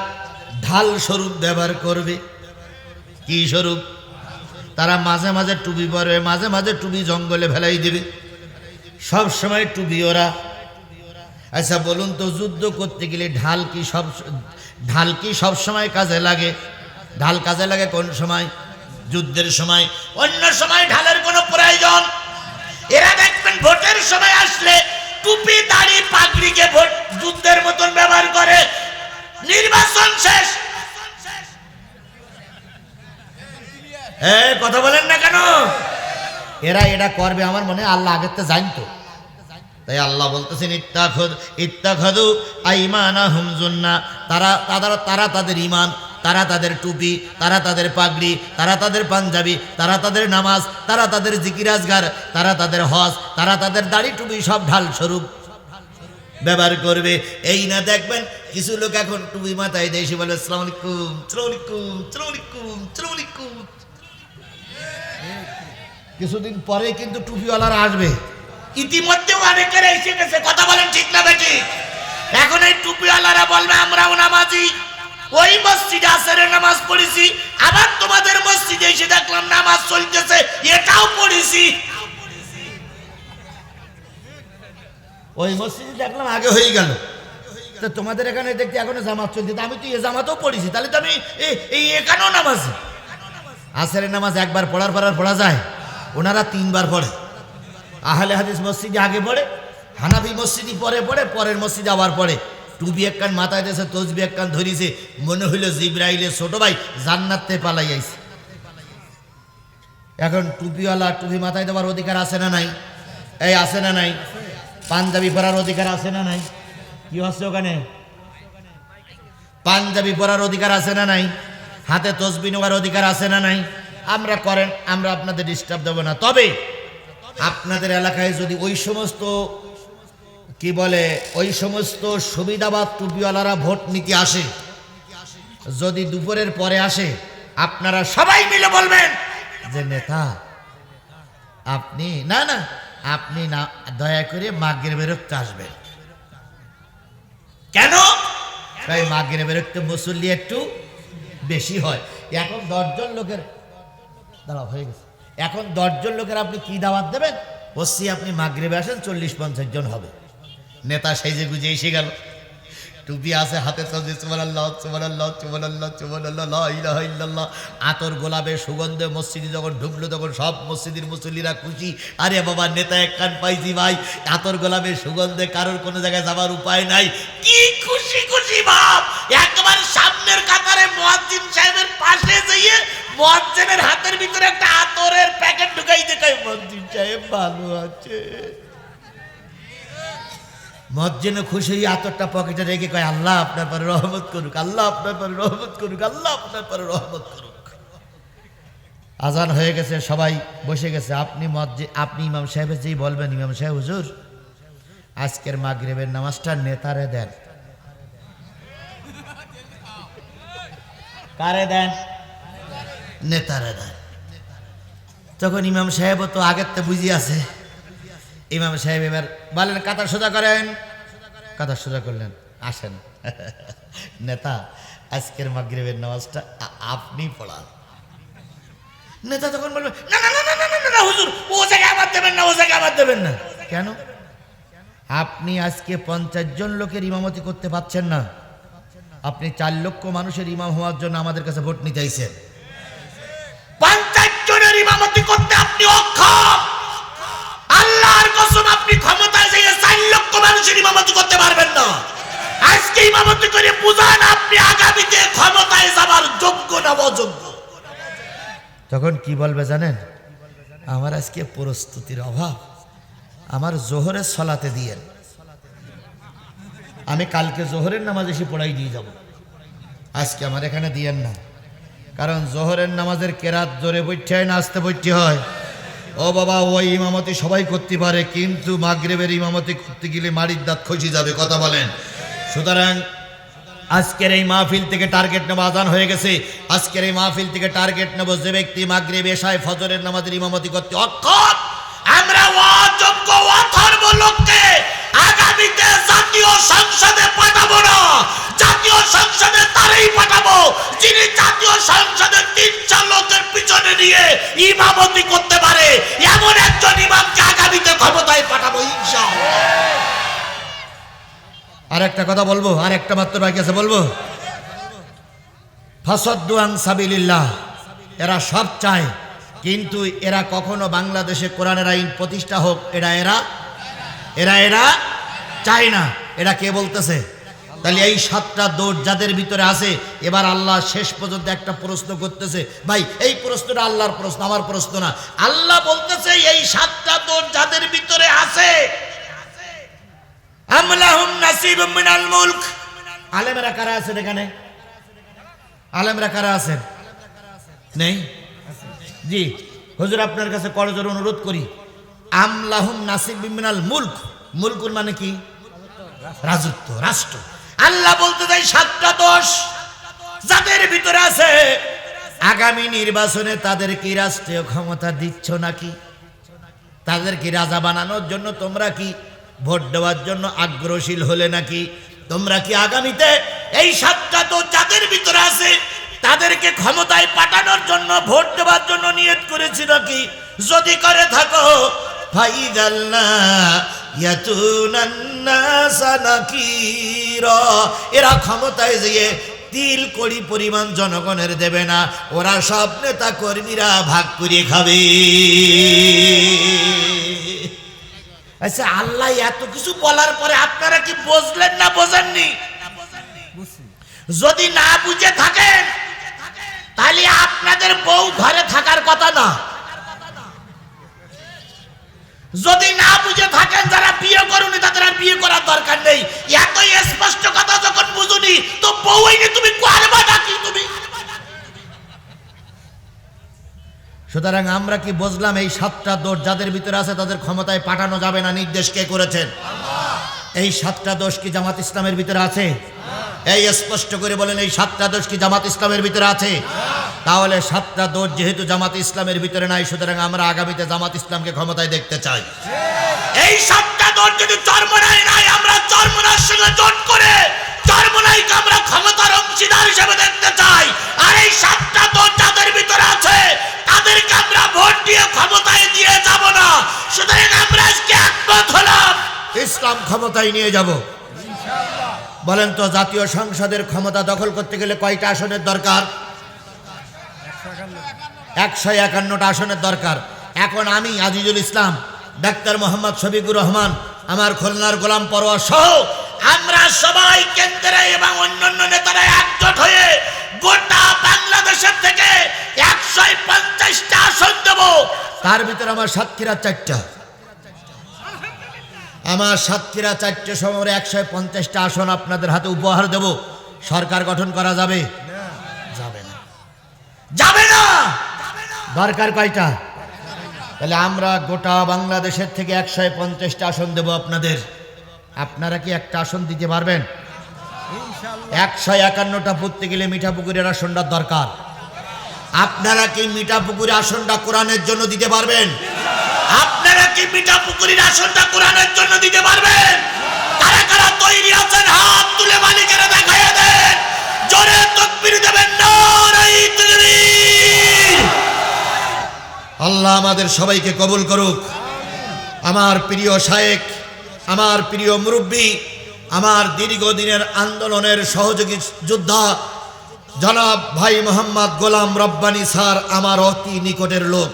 ঢাল স্বরূপ ব্যবহার করবে। কি স্বরূপ? তারা মাঝে মাঝে টুপি পরবে, মাঝে মাঝে টুপি জঙ্গলে ফেলাই দেবে, সব সময় টুপি ওরা। আচ্ছা বলুন তো, যুদ্ধ করতে গেলে ঢাল কি সব সময় কাজে লাগে? ঢাল কাজে লাগে কোন সময়? যুদ্ধের সময়। অন্য সময় ঢালের কোনো প্রয়োজন। এরা দেখবেন ভোটের সময় আসলে টুপি দাড়ি পাগড়িকে ভোট যুদ্ধের মতন ব্যবহার করে। নির্বাচন শেষ, কথা বলেন না কেন? এরা এটা করবে আমার মনে হয় আল্লাহ আগের তো জানতো। তাই আল্লাহ বলতেছেন ইত্তাখাযু আইমানাহুম যুন্নাহ, তারা তাদের ঈমান, তারা তাদের টুপি, তারা তাদের পাগড়ি, তারা তাদের পাঞ্জাবি, তারা তাদের নামাজ, তারা তাদের জিকির আজগার, তারা তাদের হজ, তারা তাদের দাড়ি টুপি সব ঢাল স্বরূপ ব্যবহার করবে। এই না দেখবেন কিছু লোক এখন টুপি মাথায় দেয়, এসে বলে আসসালামু আলাইকুম, আসসালামু আলাইকুম, আসসালামু আলাইকুম, আসসালামু আলাইকুম। কিছুদিন পরে কিন্তু টুপিওয়ালারা আসবে। ইতিমধ্যে অনেকের এসে গেছে, কথা বলেন ঠিক না বেটি? এখন এই টুপিওয়ালারা বলবে আমরাও নামাজি, ওই মসজিদে আসরের নামাজ পড়েছি, আবার তোমাদের মসজিদে এসে দেখলাম নামাজ চলতেছে, এটাও পড়েছি। ওই মসজিদে দেখলাম আগে হয়ে গেল, তো তোমাদের এখানে দেখতে এখনো জামাত চলছে, আমি তো এ জামাতও পড়েছি, তাহলে তো আমি এখানেও নামাজ। আসরের নামাজ একবার পড়ার পর আর পড়া যায়? ওনারা 3 বার পড়ে। আহলে হাদিস মসজিদে আগে পড়ে, হানাফি মসজিদে পরে পড়ে, পরের মসজিদে আবার পড়ে। টুপি এক কান মাথায় দিয়েছে, তসবি এক কান ধরিছে, মনে হইল জিবরাইলের ছোট ভাই জান্নাতে পালাই আইছে। এখন টুপিওয়ালা টুপি মাথায় দেওয়ার অধিকার আছে না নাই? এই আছে না নাই? পাঞ্জাবি পরার অধিকার আছে না নাই? কি হচ্ছে ওখানে? পাঞ্জাবি পরার অধিকার আছে না নাই? হাতে তসবি নেওয়ার অধিকার আছে না নাই? আমরা করেন, আমরা আপনাদের ডিস্টার্ব দেব না। তবে আপনাদের এলাকায় যদি ওই সমস্ত কি বলে ওই সমস্ত সুবিধাবাদ টুপিওয়ালারা ভোট নিতে আসে, যদি দুপুরের পরে আসে, আপনারা সবাই মিলে বলবেন যে নেতা আপনি আপনি না দয়া করে মাগরিবের রক্তে আসবেন। কেন? তাই মাগরিবের রক্তে মুসল্লি একটু বেশি হয়। এখন 10 জন লোকের দাঁড়াও হয়ে গেছে, এখন 10 জন লোকের আপনি কি দাওয়াত দেবেন? বসছি আপনি মাগরিবে আসেন, 40-50 জন হবে। নেতা সেজে গুজে এসে গেল, টুপি আছে হাতে, তাজে সুবহানাল্লাহ সুবহানাল্লাহ সুবহানাল্লাহ সুবহানাল্লাহ লা ইলাহা ইল্লাল্লাহ। আতর গোলাপের সুগন্ধে মসজিদে যখন ঢুকলো তখন সব মসজিদের মুসল্লিরা খুশি। আরে বাবা, নেতা এক কান পাইছি ভাই, আতর গোলাপের সুগন্ধে কারোর কোনো জায়গায় যাবার উপায় নাই। কি খুশি খুশি ভাব! একবার সামনের কাতারে মুয়াজ্জিন সাহেবের পাশে যেয়ে মুয়াজ্জিনের হাতের ভিতরে একটা আতরের প্যাকেট ঢুকাই দেখায়, মুয়াজ্জিন সাহেব ভালো আছে। মুয়াজ্জিনও খুশি হয়ে আতরটা পকেটে রেখে কয়, আল্লাহ আপনার পরে রহমত করুক, আল্লাহ আপনার পরে রহমত করুক, আল্লাহ আপনার পরে রহমত করুক। আজান হয়ে গেছে, সবাই বসে গেছে। আপনি ইমাম সাহেবের যেই বলবেন, ইমাম সাহেব হুজুর আজকের মাগরিবের নামাজটা নেতারে দেন। কারে দেন? নেতারে দেন। তখন ইমাম সাহেবও তো আগের তো বুঝি আছে। ইমাম সাহেব এবার বলেন, কাতার সোজা করেন। কাতার সোজা করলেন, আসেন নেতা, আজকের মাগরিবের নামাজটা আপনি পড়ান। নেতা তখন বলবে, না না না না না না হুজুর, ও জায়গায় আবার দেবেন না, ও জায়গায় আবার দেবেন না। কেন? আপনি আজকে 50 জন লোকের ইমামতি করতে পারছেন না, আপনি 4 লক্ষ মানুষের ইমাম হওয়ার জন্য আমাদের কাছে ভোট নিতে আইছেন। 50 জনের ইমামতি করতে আপনি অক্ষম। আল্লাহর কসম, আপনি ক্ষমতায় যেয়ে 4 লক্ষ মানুষের ইমামতি করতে পারবেন না। আজকে ইমামতি করে বুঝান আপনি আগামীতে ক্ষমতায় যাবার যোগ্য না অযোগ্য। তখন কি বলবে জানেন? আমার আজকে প্রস্তুতির অভাব, আমার জোহরের সলাতে দিয়েন, আমি কালকে জোহরের নামাজ এসে পড়াই দিয়ে যাব, আজকে আমার এখানে দিয়েন না। কারণ জোহরের নামাজের কেরাত জোরে বইতে হয় না আস্তে বইতে হয়? ও বাবা, ওই ইমামতি সবাই করতে পারে, কিন্তু মাগরিবের ইমামতি করতে গেলে মাড়ির দাঁত খসে যাবে। কথা বলেন। সুতরাং আজকের এই মাহফিল থেকে টার্গেট নেব, আজান হয়ে গেছে, আজকের এই মাহফিল থেকে টার্গেট নেব যে ব্যক্তি মাগরিব এশায় ফজরের নামাজের ইমামতি করতে অক্ষম, আমরা অযোগ্য অথর্ব লোককে আগামীতে জাতীয় সংসদে পাঠাবো না। জাতীয় সংসদে তারই পাঠাবো যিনি জাতীয় সংসদে 3-4 লোকের পিছনে নিয়ে ইমামতি করতে পারে, এমন একজন ইমামকে আগামীতে ক্ষমতায় পাঠাবো ইনশাআল্লাহ। আর একটা কথা বলবো, আর একটা মাত্র বাকি আছে, বলবো। ফাসাদ্দু আন সাবিলিল্লাহ, এরা সব চায়, কিন্তু এরা কখনো বাংলাদেশে কোরআনের আইন প্রতিষ্ঠা হোক এরা চায় না। এরা কে বলতেছে? তাহলে এই 7টা দোষ যাদের ভিতরে আছে, এবার আল্লাহ শেষ পর্যন্ত একটা প্রশ্ন করতেছে। ভাই, এই প্রশ্নটা আল্লাহর প্রশ্ন, আমার প্রশ্ন না। আল্লাহ বলতেছে এই 7টা দোষ যাদের ভিতরে আছে, আমলাহুম নাসিবুম মিনাল মুলক। আলেমরা কারা আছেন এখানে? আলেমরা কারা আছেন? নেই? জি হুজুর, আপনার কাছে করজোর অনুরোধ করি, আমলাহুম নাসিবুম মিনাল মুলক। মুলকুর মানে কি? রাজত্ব, রাষ্ট্র। আল্লাহ বলতে চাই 7টা দোষ যাদের ভিতরে আছে, আগামী নির্বাচনে তাদের কি রাষ্ট্রীয় ক্ষমতা দিচ্ছ নাকি? তাদেরকে রাজা বানানোর জন্য তোমরা কি ভোট দেওয়ার জন্য আগ্রহশীল হলে নাকি? তোমরা কি আগামীতে এই 7টা দোষ যাদের ভিতরে আছে তাদেরকে ক্ষমতায় পাঠানোর জন্য ভোট দেওয়ার জন্য নিয়ত করেছি নাকি? যদি করে থাকো, এরা ক্ষমতায় যেয়ে তিল কড়ি পরিমাণ জনগণের দেবে না, ওরা সব নেতা কর্মীরা ভাগ করে খাবে। আচ্ছা, আল্লাহ এত কিছু বলার পরে আপনারা কি বুঝলেন না বোঝেননি? যদি না বুঝে থাকেন তাহলে আপনাদের বউ ঘরে থাকার কথা না। যদি না বুঝে থাকেন, যারা বিয়ে করুনি তাদের আর বিয়ে করার দরকার নেই। এত স্পষ্ট কথা যখন বুঝুনি, তো বউ এনে তুমি করবা নাকি? তুমি সুতরাং আমরা কি বুঝলাম? এই 7টা দোষ যাদের ভিতরে আছে তাদের ক্ষমতায় পাঠানো যাবে না, নির্দেশ কে করেছেন? এই 7টা দোষ কি জামাত ইসলামের ভিতরে আছে? এই স্পষ্ট করে বলেন, এই 7টা দোষ কি জামাত ইসলামের ভিতরে আছে? তাহলে 7টা দোষ যেহেতু জামাত ইসলামের ভিতরে নাই, সুতরাং আমরা আগামীতে জামাত ইসলামকে ক্ষমতায় দেখতে চাই। এই 7টা দোষ যদি চরমনাই নাই, আমরা চরমনার সঙ্গে জোট করে চরমনাইকে আমরা ক্ষমতার অংশীদার হিসেবে দেখতে চাই। আর এই 7টা দোষ যাদের ভিতরে আছে তাদেরকে আমরা ভোট দিয়ে ইসলাম ক্ষমতায় নিয়ে যাব। বলেন তো, জাতীয় সংসদের ক্ষমতা দখল করতে গেলে কয়টা আসনের দরকার? 151টা আসনের দরকার। এখন আমি আজিজুল ইসলাম, ডাক্তার মোহাম্মদ শফিকুর রহমান, আমার খুলনার গোলাম পরোয়ার সহ আমরা সবাই কেন্দ্রে এবং অন্যান্য নেতারা একজোট হয়ে গোটা বাংলাদেশের থেকে 150টা আসন দেব। তার ভিতরে আমার সাতক্ষীরা 4টা, আমার সাতক্ষীরা 4টে সময় 150টা আসন আপনাদের হাতে উপহার দেব। সরকার গঠন করা যাবে? যাবে না, যাবে না। দরকার কয়টা? তাহলে আমরা গোটা বাংলাদেশের থেকে 150টা আসন দেব আপনাদের। আপনারা কি একটা আসন দিতে পারবেন? 151টা পড়তে গেলে মিঠাপুকুরের আসনটা দরকার। আপনারা কি মিঠাপুকুরের আসনটা কোরআনের জন্য দিতে পারবেন? আপনারা কি মিঠাপুকুরের আসনটা কোরআনের জন্য দিতে পারবেন? কারা কারা তৈরি আছেন হাত তুলে মালিকেরা দেখাইয়া দেন, জোরে তাকবীর দেবেন, নারায়ে তাকবীর। আল্লাহ আমাদের সবাইকে কবুল করুক। আমার প্রিয় শায়েখ, আমার প্রিয় মুরব্বী, আমার দীর্ঘদিনের আন্দোলনের সহযোগী যোদ্ধা জনাব ভাই মোহাম্মদ গোলাম রব্বানী স্যার আমার অতি নিকটের লোক।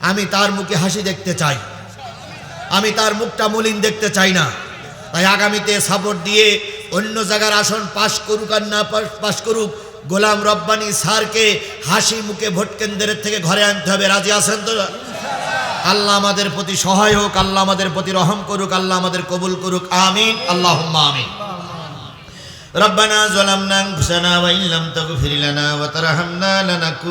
আমি তার মুখে হাসি দেখতে চাই, আমি তার মুখটা মলিন দেখতে চাই না। তাই আগামীতে সাপোর্ট দিয়ে অন্য জায়গার আসন পাশ করুক আর না পাশ করুক, গোলাম রব্বানী স্যারকে হাসি মুখে ভোট কেন্দ্রের থেকে ঘরে আনতে হবে। রাজি আছেন তো? আল্লাহ আমাদের প্রতি সহায় হোক, আল্লাহ আমাদের প্রতি রহম করুক, আল্লাহ আমাদের কবুল করুক। আমিন, আল্লাহুম্মা আমিন। রব্বানা যালামনা আনফুসানা ওয়া ইল্লাম তাগফির লানা ওয়া তারহামনা লানাকুন